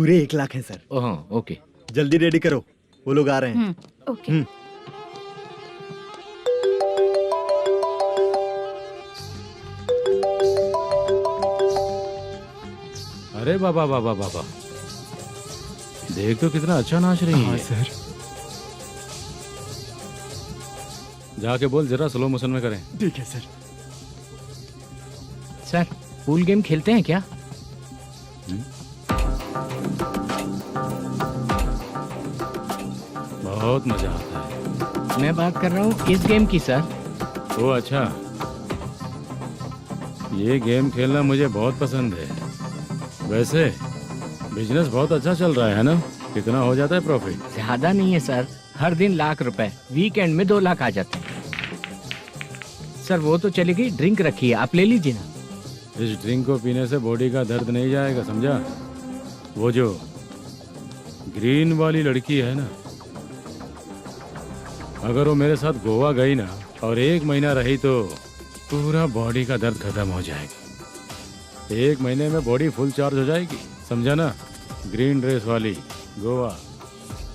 पूरे 1 लाख हैं सर। Oh okay. जल्दी रेडी करो, वो लोग आ रहे हैं। ओके। अरे बाबा बाबा बाबा, देख तो कितना अच्छा नाच रही है। सर। जाके बोल जरा स्लो मोशन में करें। ठीक है सर। सर पूल गेम खेलते हैं क्या? बहुत मजा आता है। मैं बात कर रहा हूँ इस गेम की सर। ओ अच्छा, ये गेम खेलना मुझे बहुत पसंद है। वैसे बिजनेस बहुत अच्छा चल रहा है ना? कितना हो जाता है प्रॉफिट? ज्यादा नहीं है सर, हर दिन लाख रुपए, वीकेंड में 2 लाख आ जाते हैं। सर वो तो चलेगी, ड्रिंक रखी है, आप ले लीजिए ना। इस ड्रिंक को पीने से बॉडी का दर्द नहीं जाएगा, समझा? वो जो ग्रीन वाली लड़की है ना, अगर वो मेरे साथ गोवा गई ना और 1 महीना रही तो पूरा बॉडी का दर्द खत्म हो जाएगा। 1 महीने में बॉडी फुल चार्ज हो जाएगी, समझा ना? ग्रीन ड्रेस वाली गोवा।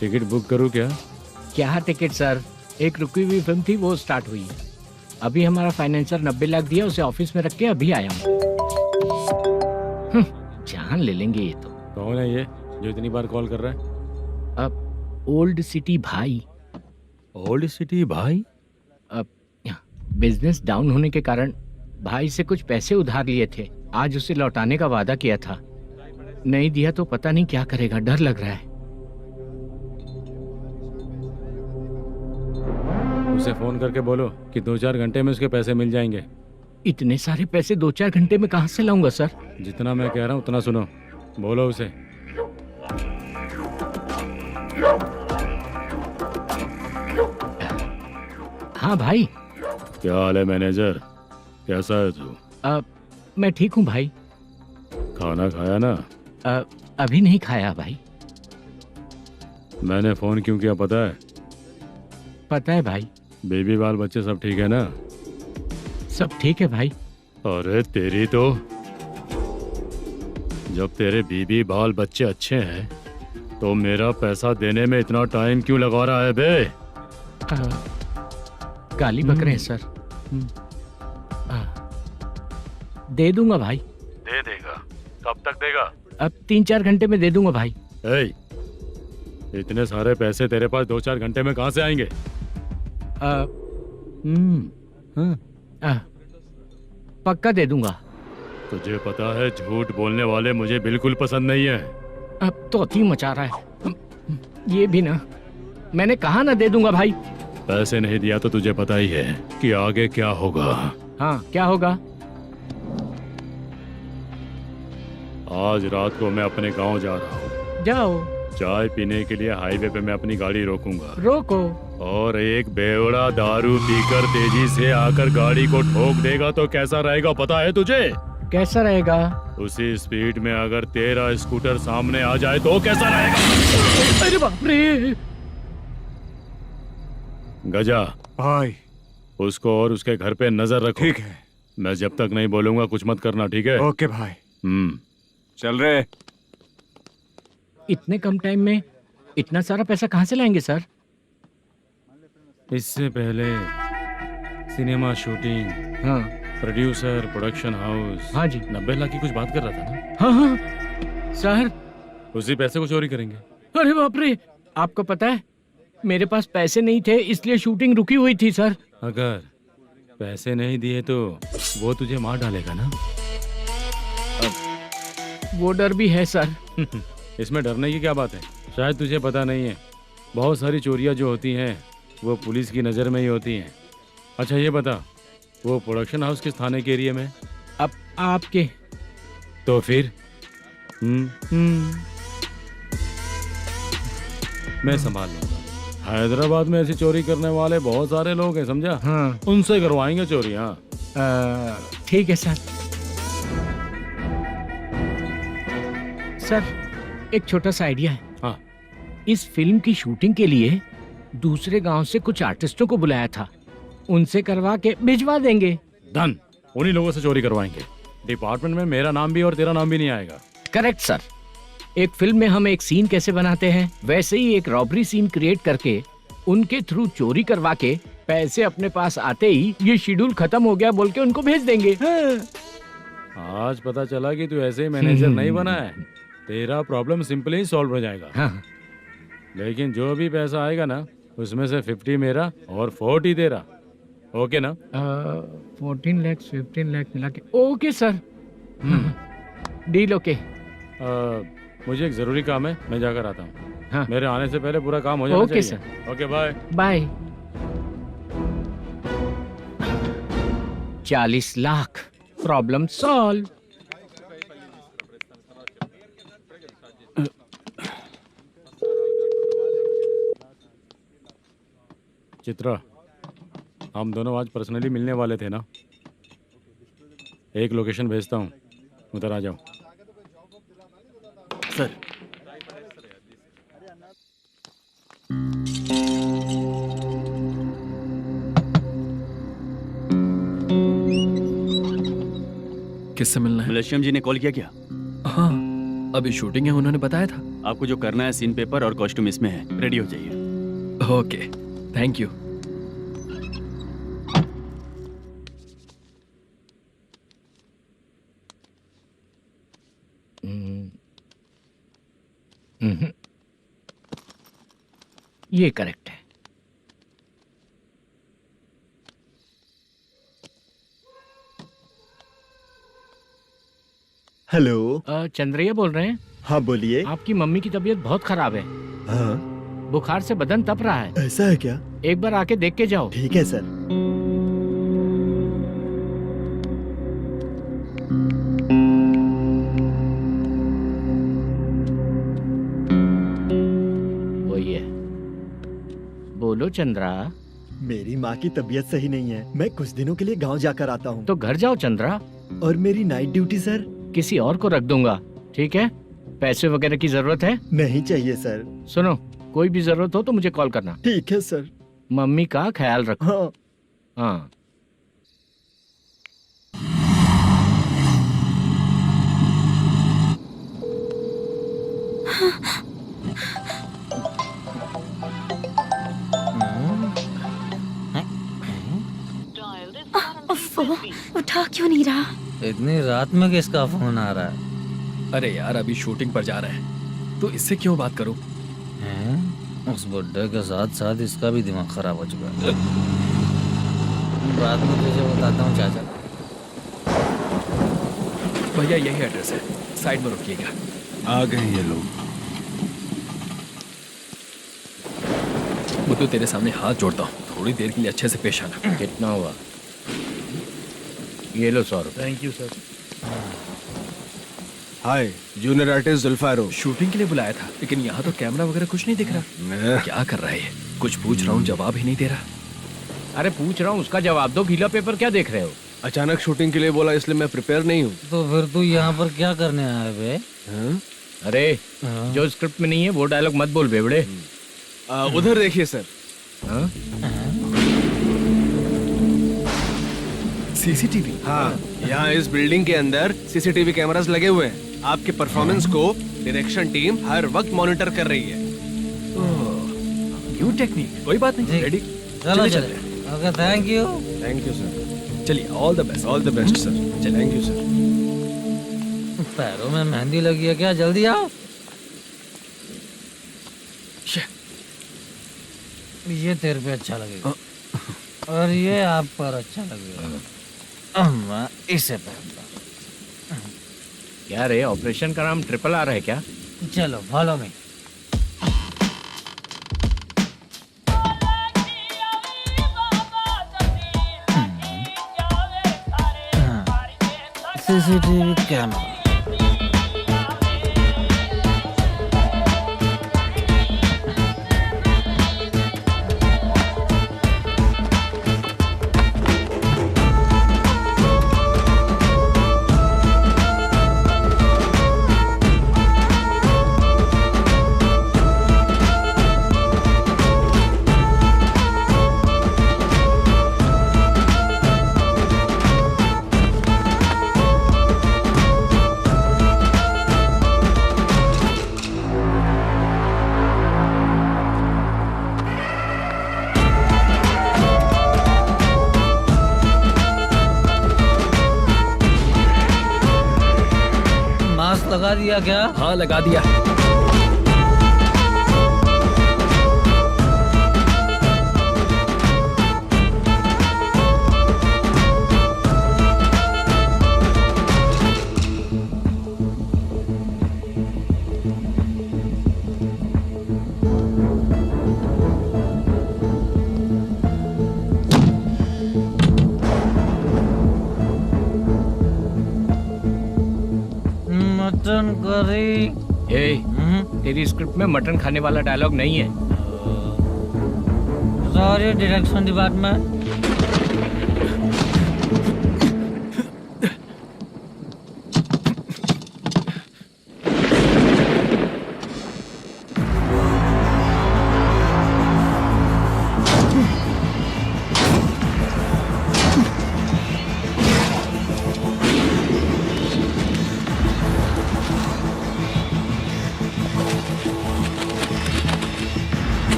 टिकट बुक करूँ क्या? क्या टिकट सर, एक रुकी हुई फिल्म थी वो स्टार्ट हुई है। अभी हमारा फाइनेंसर 90 लाख दिया, उसे ऑफिस में रख के अभी आया हूँ। जान ले लेंगे ये तो। कौन है ये जो इतनी बार कॉल कर रहा है? अब ओल्ड सिटी भाई। ओल्ड सिटी भाई? अब बिजनेस डाउन होने के कारण भाई से कुछ पैसे उधार लिए थे, आज उसे लौटाने का वादा किया था। नहीं दिया तो पता नहीं क्या करेगा, डर लग रहा है। उसे फोन करके बोलो कि 2-4 घंटे में उसके पैसे मिल जाएंगे। इतने सारे पैसे 2-4 घंटे में कहाँ से लाऊंगा सर? जितना मैं कह रहा हूँ उतना सुनो, बोलो उसे। हाँ भाई। क्या हाल है मैनेजर, कैसा है तू? मैं ठीक हूँ भाई। खाना खाया ना? अभी नहीं खाया भाई। मैंने फोन क्यों किया पता है? पता है भाई। बेबी बाल बच्चे सब ठीक है ना? सब ठीक है भाई। अरे तेरी तो, जब तेरे बीबी बाल बच्चे अच्छे हैं तो मेरा पैसा देने में इतना टाइम क्यों लगा रहा है बे? गाली बक रहे हैं सर। दे दूंगा भाई। दे देगा? कब तक देगा? अब 3-4 घंटे में दे दूंगा भाई। इतने सारे पैसे तेरे पास 2-4 घंटे में कहाँ से आएंगे? पक्का दे दूंगा। तुझे पता है झूठ बोलने वाले मुझे बिल्कुल पसंद नहीं है। अब तो अति मचा रहा है ये भी ना। मैंने कहा ना दे दूंगा भाई। पैसे नहीं दिया तो तुझे पता ही है कि आगे क्या होगा। हाँ क्या होगा? आज रात को मैं अपने गांव जा रहा हूँ। जाओ। चाय पीने के लिए हाईवे पे मैं अपनी गाड़ी रोकूंगा। रोको। और एक बेवड़ा दारू पीकर तेजी से आकर गाड़ी को ठोक देगा तो कैसा रहेगा पता है तुझे? कैसा रहेगा? उसी स्पीड में अगर तेरा स्कूटर सामने आ जाए तो कैसा रहेगा? अरे बाप रे। गजा भाई, उसको और उसके घर पे नजर रखो। ठीक है। मैं जब तक नहीं बोलूंगा कुछ मत करना, ठीक है? ओके भाई। चल रहे। इतने कम टाइम में इतना सारा पैसा कहाँ से लाएंगे सर? इससे पहले सिनेमा शूटिंग, हाँ, प्रोड्यूसर, प्रोडक्शन हाउस। हाँ जी। 90 लाख की कुछ बात कर रहा था ना? हाँ हाँ सर। उसी पैसे को चोरी करेंगे। अरे बाप रे, आपको पता है मेरे पास पैसे नहीं थे इसलिए शूटिंग रुकी हुई थी सर। अगर पैसे नहीं दिए तो वो तुझे मार डालेगा ना? वो डर भी है सर। इसमें डरने की क्या बात है? शायद तुझे पता नहीं है, बहुत सारी चोरियां जो होती हैं वो पुलिस की नज़र में ही होती हैं। अच्छा ये बता, वो प्रोडक्शन हाउस किस थाने के एरिया में? अब आपके। तो फिर मैं संभाल लूंगा। हैदराबाद में ऐसी चोरी करने वाले बहुत सारे लोग हैं, समझा? हाँ। उनसे करवाएंगे चोरी। हाँ ठीक है सर। सर एक छोटा सा आइडिया है। हाँ। इस फिल्म की शूटिंग के लिए दूसरे गांव से कुछ आर्टिस्टों को बुलाया था, उनसे करवा के भिजवा देंगे। डन, उन्हीं लोगों से चोरी करवाएंगे। डिपार्टमेंट में मेरा नाम भी और तेरा नाम भी नहीं आएगा। Correct sir. एक फिल्म में हम एक सीन कैसे बनाते हैं, वैसे ही एक रॉबरी सीन क्रिएट करके उनके थ्रू चोरी करवा के पैसे अपने पास आते ही ये शेड्यूल खत्म हो गया बोल के उनको भेज देंगे। आज पता चला कि तू ऐसे ही मैनेजर नहीं बना है, तेरा प्रॉब्लम सिंपली ही सॉल्व हो जाएगा। हाँ। लेकिन जो भी पैसा आएगा ना उसमें से 50 मेरा और 40 तेरा, ओके ना? 14 लाख 15 लाख मिला के ओके सर। Deal okay. मुझे एक जरूरी काम है, मैं जाकर आता हूँ। हाँ। मेरे आने से पहले पूरा काम हो जाना ओके चाहिए। Sir. Okay bye bye. 40 lakh problem solve. Chitra, हम दोनों आज पर्सनली मिलने वाले थे ना? एक लोकेशन भेजता हूँ, उधर आ जाओ। सर किससे मिलना है? मलेशियम जी ने कॉल किया क्या? हाँ, अभी शूटिंग है, उन्होंने बताया था। आपको जो करना है सीन पेपर और कॉस्ट्यूम इसमें है, रेडी हो जाइए। Okay, thank you. ये करेक्ट है। हेलो। चंद्रैया बोल रहे हैं? हाँ बोलिए। आपकी मम्मी की तबीयत बहुत खराब है। हाँ। बुखार से बदन तप रहा है। ऐसा है क्या? एक बार आके देख के जाओ। ठीक है सर। वही है। बोलो चंद्रा। मेरी माँ की तबीयत सही नहीं है, मैं कुछ दिनों के लिए गांव जाकर आता हूँ। तो घर जाओ चंद्रा। और मेरी नाइट ड्यूटी सर? किसी और को रख दूंगा, ठीक है? पैसे वगैरह की जरूरत है? नहीं चाहिए सर। सुनो, कोई भी जरूरत हो तो मुझे कॉल करना। ठीक है सर। मम्मी का ख्याल रखो। हाँ। हाँ। उठा क्यों नहीं रहा? इतनी रात में किसका फोन आ रहा है? अरे यार, अभी शूटिंग पर जा रहे हैं, तो इससे क्यों बात करूं? उस बुड्ढे के साथ साथ इसका भी दिमाग खराब हो चुका है। बाद में तुझे बताता हूँ चाचा। भैया यही एड्रेस है, साइड में रुकिएगा। आ गए ये लोग। वो तो तेरे सामने हाथ जोड़ता हूँ, थोड़ी देर के लिए अच्छे से पेश आना। कितना हुआ? ये लो 100 रुपए। Thank you sir. Hi, junior artist जुल्फारो। शूटिंग के लिए बुलाया था, लेकिन यहाँ तो कैमरा वगैरह कुछ नहीं दिख रहा। क्या कर रहा है ये? कुछ पूछ रहा हूँ, जवाब ही नहीं दे रहा। अरे पूछ रहा हूँ, उसका जवाब दो। गीला पेपर क्या देख रहे हो? अचानक शूटिंग के लिए बोला, इसलिए मैं प्रिपेयर नहीं हूँ। तो फिर तू यहाँ पर क्या करने आया बे? अरे जो स्क्रिप्ट में नहीं है वो डायलॉग मत बोल बेवड़े। उधर देखिए सर। सीसीटीवी? हाँ, यहाँ इस बिल्डिंग के अंदर सीसीटीवी कैमरास लगे हुए हैं। आपके परफॉर्मेंस को डायरेक्शन टीम हर वक्त मॉनिटर कर रही है। न्यू टेक्निक, कोई बात नहीं। रेडी? चलो चले। Okay, thank you. Thank you sir. चलिए, all the best. All the best sir. Thank you sir. पैरों में मेहंदी लगी है क्या? जल्दी आओ। ये तेरे पे अच्छा लगेगा और ये आप पर अच्छा लगेगा। मैं इसे पहनता। क्या रे, ऑपरेशन का नाम ट्रिपल आर है क्या? चलो फॉलो मी। CCTV camera. लगा दिया क्या? हाँ लगा दिया। Mutton curry. तेरी स्क्रिप्ट में मटन खाने वाला डायलॉग नहीं है। Sorry direction department.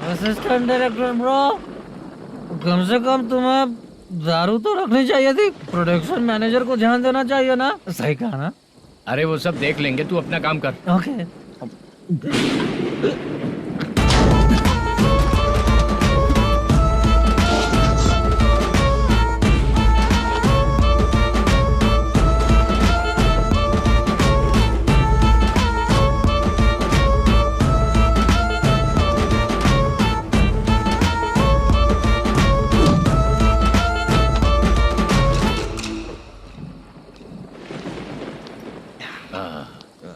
Assistant director bro, कम से कम तुम्हें दारू तो रखनी चाहिए थी। प्रोडक्शन मैनेजर को ध्यान देना चाहिए ना। सही कहा ना? अरे वो सब देख लेंगे, तू अपना काम कर। ओके।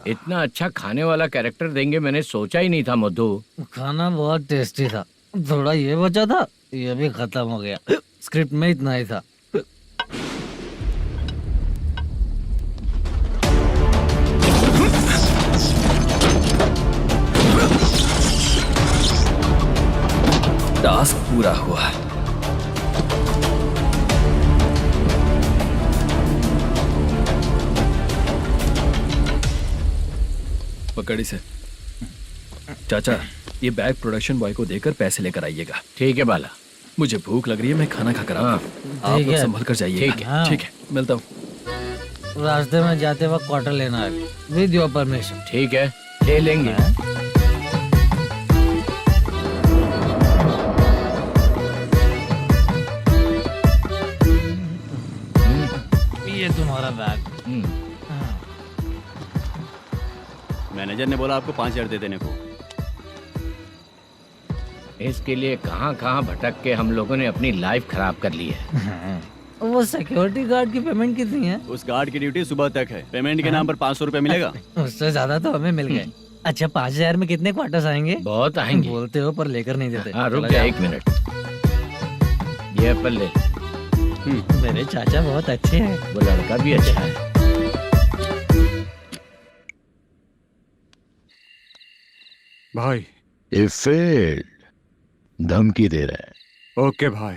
इतना अच्छा खाने वाला कैरेक्टर देंगे मैंने सोचा ही नहीं था मधु। खाना बहुत टेस्टी था। थोड़ा ये बचा था, ये भी खत्म हो गया। स्क्रिप्ट में इतना ही था। टास्क पूरा हुआ। पकड़ी से। चाचा, ये बैग प्रोडक्शन बॉय को देकर पैसे लेकर आइएगा। ठीक है बाला। मुझे भूख लग रही है, मैं खाना खाकर आता हूँ। आप लोग संभल कर जाइए। ठीक है। ठीक है, मिलता हूँ। रास्ते में जाते वक्त क्वार्टर लेना है, विद योर परमिशन। ठीक है, ले लेंगे। ये तुम्हारा बैग। मैनेजर ने बोला आपको 5,000 दे देने को। इसके लिए कहाँ कहाँ भटक के हम लोगों ने अपनी लाइफ खराब कर ली है। वो सिक्योरिटी गार्ड की पेमेंट कितनी है? उस गार्ड की ड्यूटी सुबह तक है। पेमेंट के नाम पर 500 रुपए मिलेगा। उससे ज्यादा तो हमें मिल गए। अच्छा, 5,000 में कितने क्वार्टर्स आएंगे? बहुत आएंगे। बोलते हो पर लेकर नहीं देते। हाँ रुक जा 1 मिनट। ये एप्पल ले। मेरे चाचा बहुत अच्छे हैं। वो लड़का भी अच्छा है। भाई ये फेल्ड धमकी दे रहा है। ओके भाई।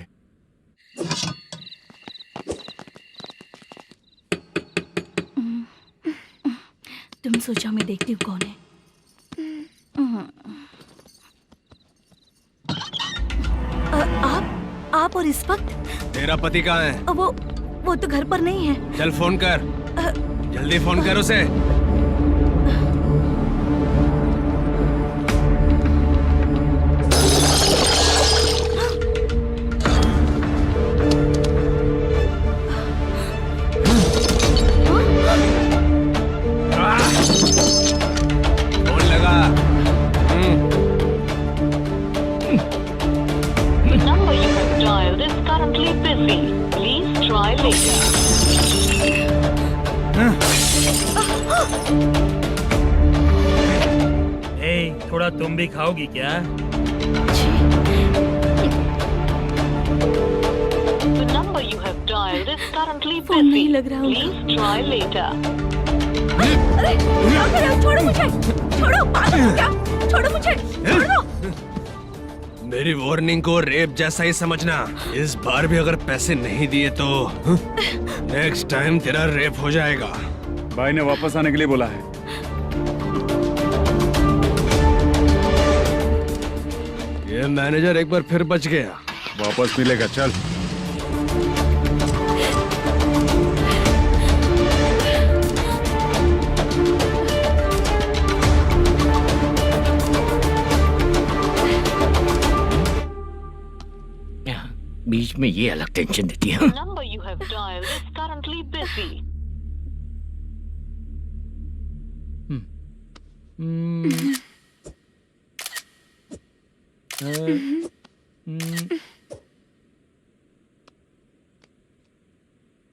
तुम सोचो, मैं देखती हूँ कौन है। आप और इस वक्त? तेरा पति कहाँ है? वो तो घर पर नहीं है। चल फोन कर, जल्दी फोन कर उसे। फोन लगा। The number you have dialed is currently busy. Please try later. थोड़ा तुम भी खाओगी क्या? The number you have dialed is currently phone busy. नहीं लग रहा Please try later. अरे क्या कर रहे हो? छोड़ो मुझे, छोड़ो। पागल हो क्या? छोड़ो मुझे, छोड़ो। मेरी वार्निंग को रेप जैसा ही समझना। इस बार भी अगर पैसे नहीं दिए तो नेक्स्ट टाइम तेरा रेप हो जाएगा। भाई ने वापस आने के लिए बोला है। ये मैनेजर एक बार फिर बच गया। वापस मिलेगा, चल। बीच में ये अलग टेंशन देती है। Number you have dialed is currently busy.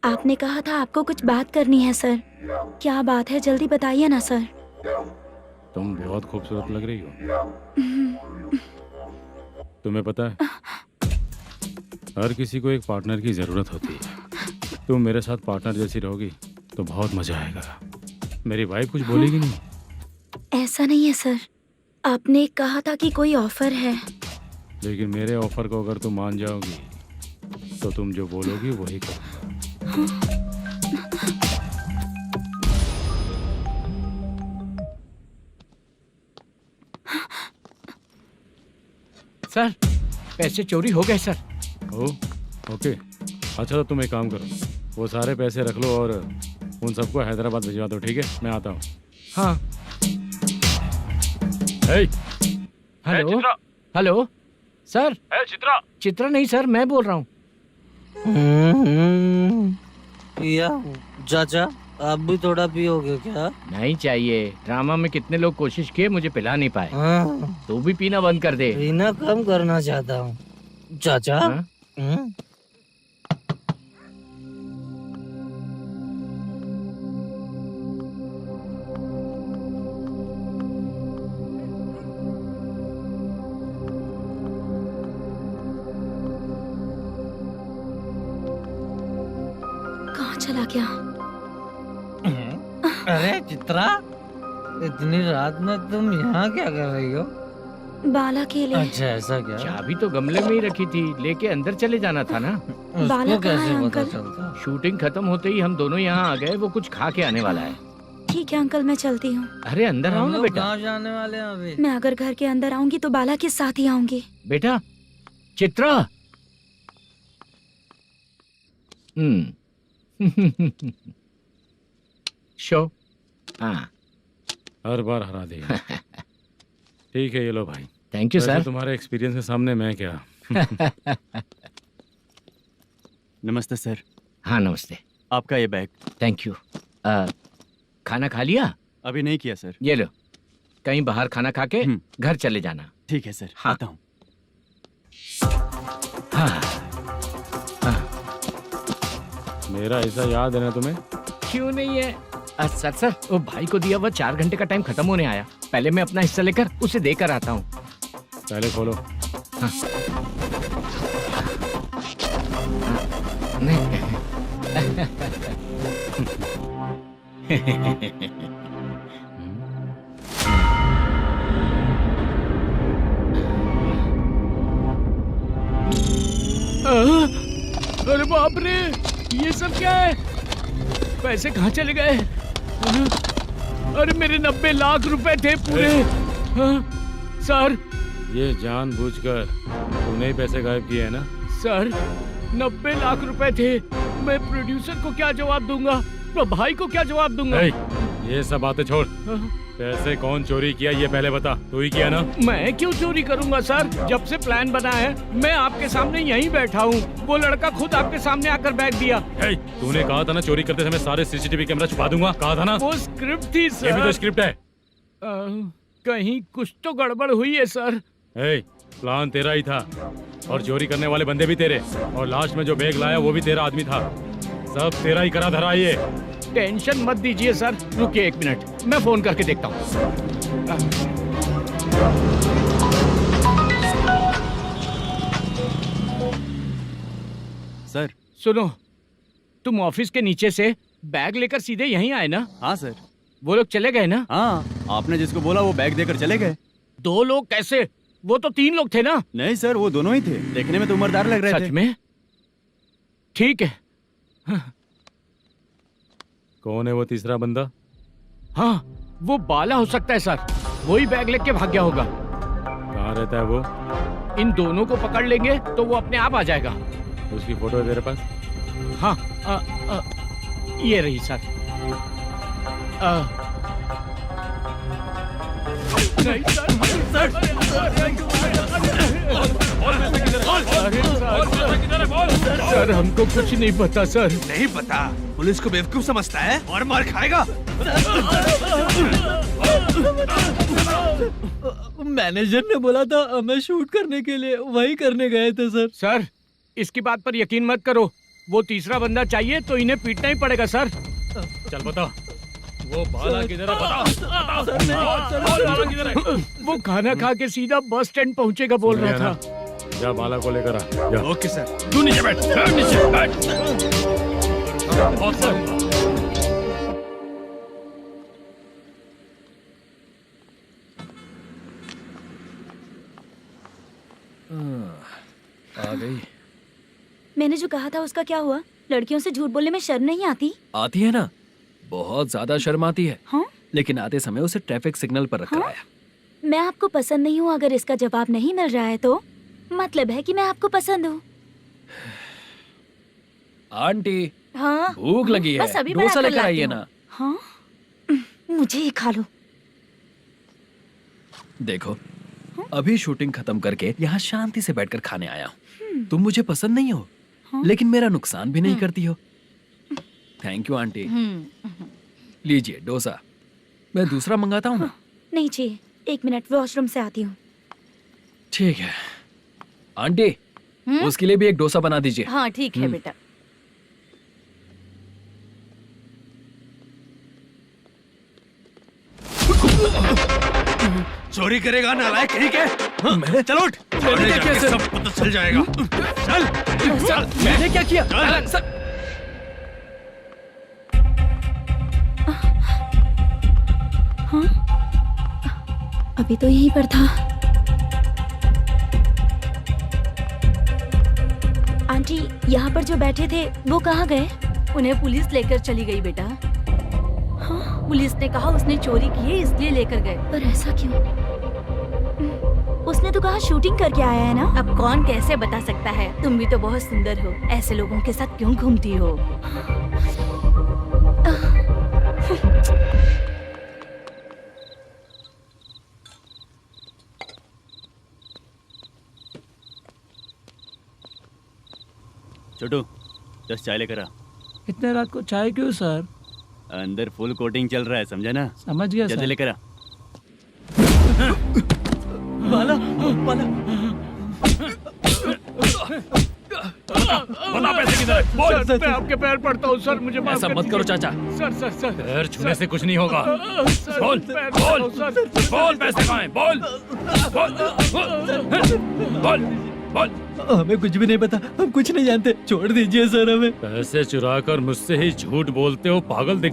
आपने कहा था आपको कुछ बात करनी है सर। क्या बात है, जल्दी बताइए ना सर। तुम बहुत खूबसूरत लग रही हो। तुम्हें पता है, हर किसी को एक पार्टनर की जरूरत होती है। तुम मेरे साथ पार्टनर जैसी रहोगी तो बहुत मजा आएगा। मेरी वाइफ कुछ बोलेगी नहीं? ऐसा नहीं है सर, आपने कहा था कि कोई ऑफर है। लेकिन मेरे ऑफर को अगर तुम मान जाओगी तो तुम जो बोलोगी वही करूँगा। सर, पैसे चोरी हो गए सर। ओके, अच्छा तो तुम एक काम करो, वो सारे पैसे रख लो और उन सबको हैदराबाद भिजवा दो, ठीक है? मैं आता हूँ। हाँ। Hello hello sir. Chitra? Chitra नहीं सर, मैं बोल रहा हूँ। या चाचा, आप भी थोड़ा पियोगे क्या? नहीं चाहिए। ड्रामा में कितने लोग कोशिश किए, मुझे पिला नहीं पाए। तू भी पीना बंद कर दे। पीना कम करना चाहता हूँ चाचा। कहाँ चला गया? अरे चित्रा, इतनी रात में तुम यहाँ क्या कर रही हो? बाला के लिए। अच्छा ऐसा क्या? चाबी तो गमले में ही रखी थी, लेके अंदर चले जाना था ना। बाला उसको कहाँ है कैसे पता अंकल? चलता? शूटिंग खत्म होते ही हम दोनों यहाँ आ गए। वो कुछ खा के आने वाला है। ठीक है अंकल, मैं चलती हूँ। अरे अंदर आओ हम ना लोग बेटा। कहाँ जाने वाले हैं अभी? मैं अगर घर के अंदर आऊंगी तो बाला के साथ ही आऊंगी। बेटा चित्रा। शो। हाँ, हर बार हरा देगा। ठीक है, ये लो भाई। थैंक यू वैसे सर। तुम्हारे एक्सपीरियंस के सामने मैं क्या। नमस्ते सर। हाँ नमस्ते। आपका ये बैग। Thank you. खाना खा लिया? अभी नहीं किया सर। ये लो, कहीं बाहर खाना खा के घर चले जाना। ठीक है सर। हाँ। आता हूँ। हाँ। मेरा ऐसा याद है ना तुम्हें? क्यों नहीं है सर। सर वो भाई को दिया हुआ 4 घंटे का टाइम खत्म होने आया। पहले मैं अपना हिस्सा लेकर उसे देकर आता हूँ। पहले खोलो। हाँ। अरे बाप रे, ये सब क्या है? पैसे कहाँ चले गए? अरे मेरे 90 लाख रुपए थे पूरे। सर, ये जानबूझकर तूने ही पैसे गायब किए हैं ना? सर 90 लाख रुपए थे। मैं प्रोड्यूसर को क्या जवाब दूंगा, तो भाई को क्या जवाब दूंगा? ये सब बातें छोड़। पैसे कौन चोरी किया ये पहले बता। तू ही किया ना? मैं क्यों चोरी करूंगा सर? जब से प्लान बना है मैं आपके सामने यहीं बैठा हूँ। वो लड़का खुद आपके सामने आकर बैग दिया। तूने कहा था ना चोरी करते समय सारे सीसीटीवी कैमरा छुपा दूंगा, कहा था ना? वो स्क्रिप्ट थी सर। ये भी तो स्क्रिप्ट है। कहीं कुछ तो गड़बड़ हुई है सर। प्लान तेरा ही था और चोरी करने वाले बंदे भी तेरे, और लास्ट में जो बैग लाया वो भी तेरा आदमी था। सब तेरा ही करा धरा। ये टेंशन मत दीजिए सर। रुकिए 1 मिनट, मैं फोन करके देखता हूँ। सर सुनो, तुम ऑफिस के नीचे से बैग लेकर सीधे यहीं आए ना? हाँ सर। वो लोग चले गए ना? हाँ, आपने जिसको बोला वो बैग देकर चले गए। 2 लोग कैसे? वो तो 3 लोग थे ना? नहीं सर, वो दोनों ही थे। देखने में तो उम्रदार लग रहे थे। सच में? ठीक है। कौन है वो तीसरा बंदा? हाँ, वो बाला हो सकता है सर। वही बैग लेके भाग गया होगा। कहाँ कहाँ रहता है वो? इन दोनों को पकड़ लेंगे तो वो अपने आप आ जाएगा। उसकी फोटो है तेरे पास? हाँ ये रही सर। नहीं सर हमको कुछ नहीं पता सर। नहीं पता? पुलिस को बेवकूफ समझता है और मार खाएगा। मैनेजर ने बोला था हमें शूट करने के लिए, वही करने गए थे सर। सर इसकी बात पर यकीन मत करो, वो तीसरा बंदा चाहिए तो इन्हें पीटना ही पड़ेगा सर। चल बता, वो बाला किधर है? बता। वो खाना खा के सीधा बस स्टैंड पहुंचेगा बोल रहा था। जा बाला को लेकर आ। जा। Okay sir. तू नीचे बैठ, नीचे बैठ। बहुत सर। आ गई। मैंने जो कहा था उसका क्या हुआ? लड़कियों से झूठ बोलने में शर्म नहीं आती? आती है ना, बहुत ज्यादा शर्म आती है। हाँ? लेकिन आते समय उसे ट्रैफिक सिग्नल पर रखकर आया। मैं आपको पसंद नहीं हूँ अगर इसका जवाब नहीं मिल रहा है तो मतलब है कि मैं आपको पसंद हूँ। आंटी हाँ भूख लगी है, बस अभी डोसा बनाकर लेकर लाती आइए हूँ। ना। हाँ मुझे ही खा लो। देखो अभी शूटिंग खत्म करके यहाँ शांति से बैठकर खाने आया हूँ। तुम मुझे पसंद नहीं हो, लेकिन मेरा नुकसान भी नहीं करती हो। Thank you aunty. लीजिए डोसा। मैं दूसरा मंगाता हूँ ना? नहीं चाहिए, 1 मिनट वॉशरूम से आती हूँ। ठीक है आंटी, उसके लिए भी एक डोसा बना दीजिए। हाँ ठीक है बेटा। चोरी करेगा नालायक कहीं के? मैंने चल उठ, मैंने क्या किया सर? सब पता चल जाएगा। चल सर मैंने क्या किया? सर हाँ अभी तो यहीं पर था। आंटी यहाँ पर जो बैठे थे वो कहाँ गए? उन्हें पुलिस लेकर चली गई बेटा। हाँ? पुलिस ने कहा उसने चोरी की है इसलिए लेकर गए। पर ऐसा क्यों? उसने तो कहा शूटिंग करके आया है ना। अब कौन कैसे बता सकता है? तुम भी तो बहुत सुंदर हो, ऐसे लोगों के साथ क्यों घूमती हो? छोटू 10 चाय लेकर आ। इतने रात को चाय क्यों सर? अंदर फुल कोटिंग चल रहा है, समझा ना? समझ गया जल्दी सर। लेकर आ। बाला बाला बता पैसे किधर है? बोल। सर मैं आपके पैर पड़ता हूँ सर, मुझे माफ ऐसा कर मत करो दीजिए। चाचा। सर सर सर पैर छूने से कुछ नहीं होगा। सर, बोल पैर बोल पड़ता हूँ, सर। बोल, पैसे कहाँ हैं? बोल बोल बोल बोल। हमें कुछ भी नहीं पता, हम कुछ नहीं जानते, छोड़ दीजिए सर हमें। पैसे चुरा कर मुझसे ही झूठ बोलते हो, पागल दिखते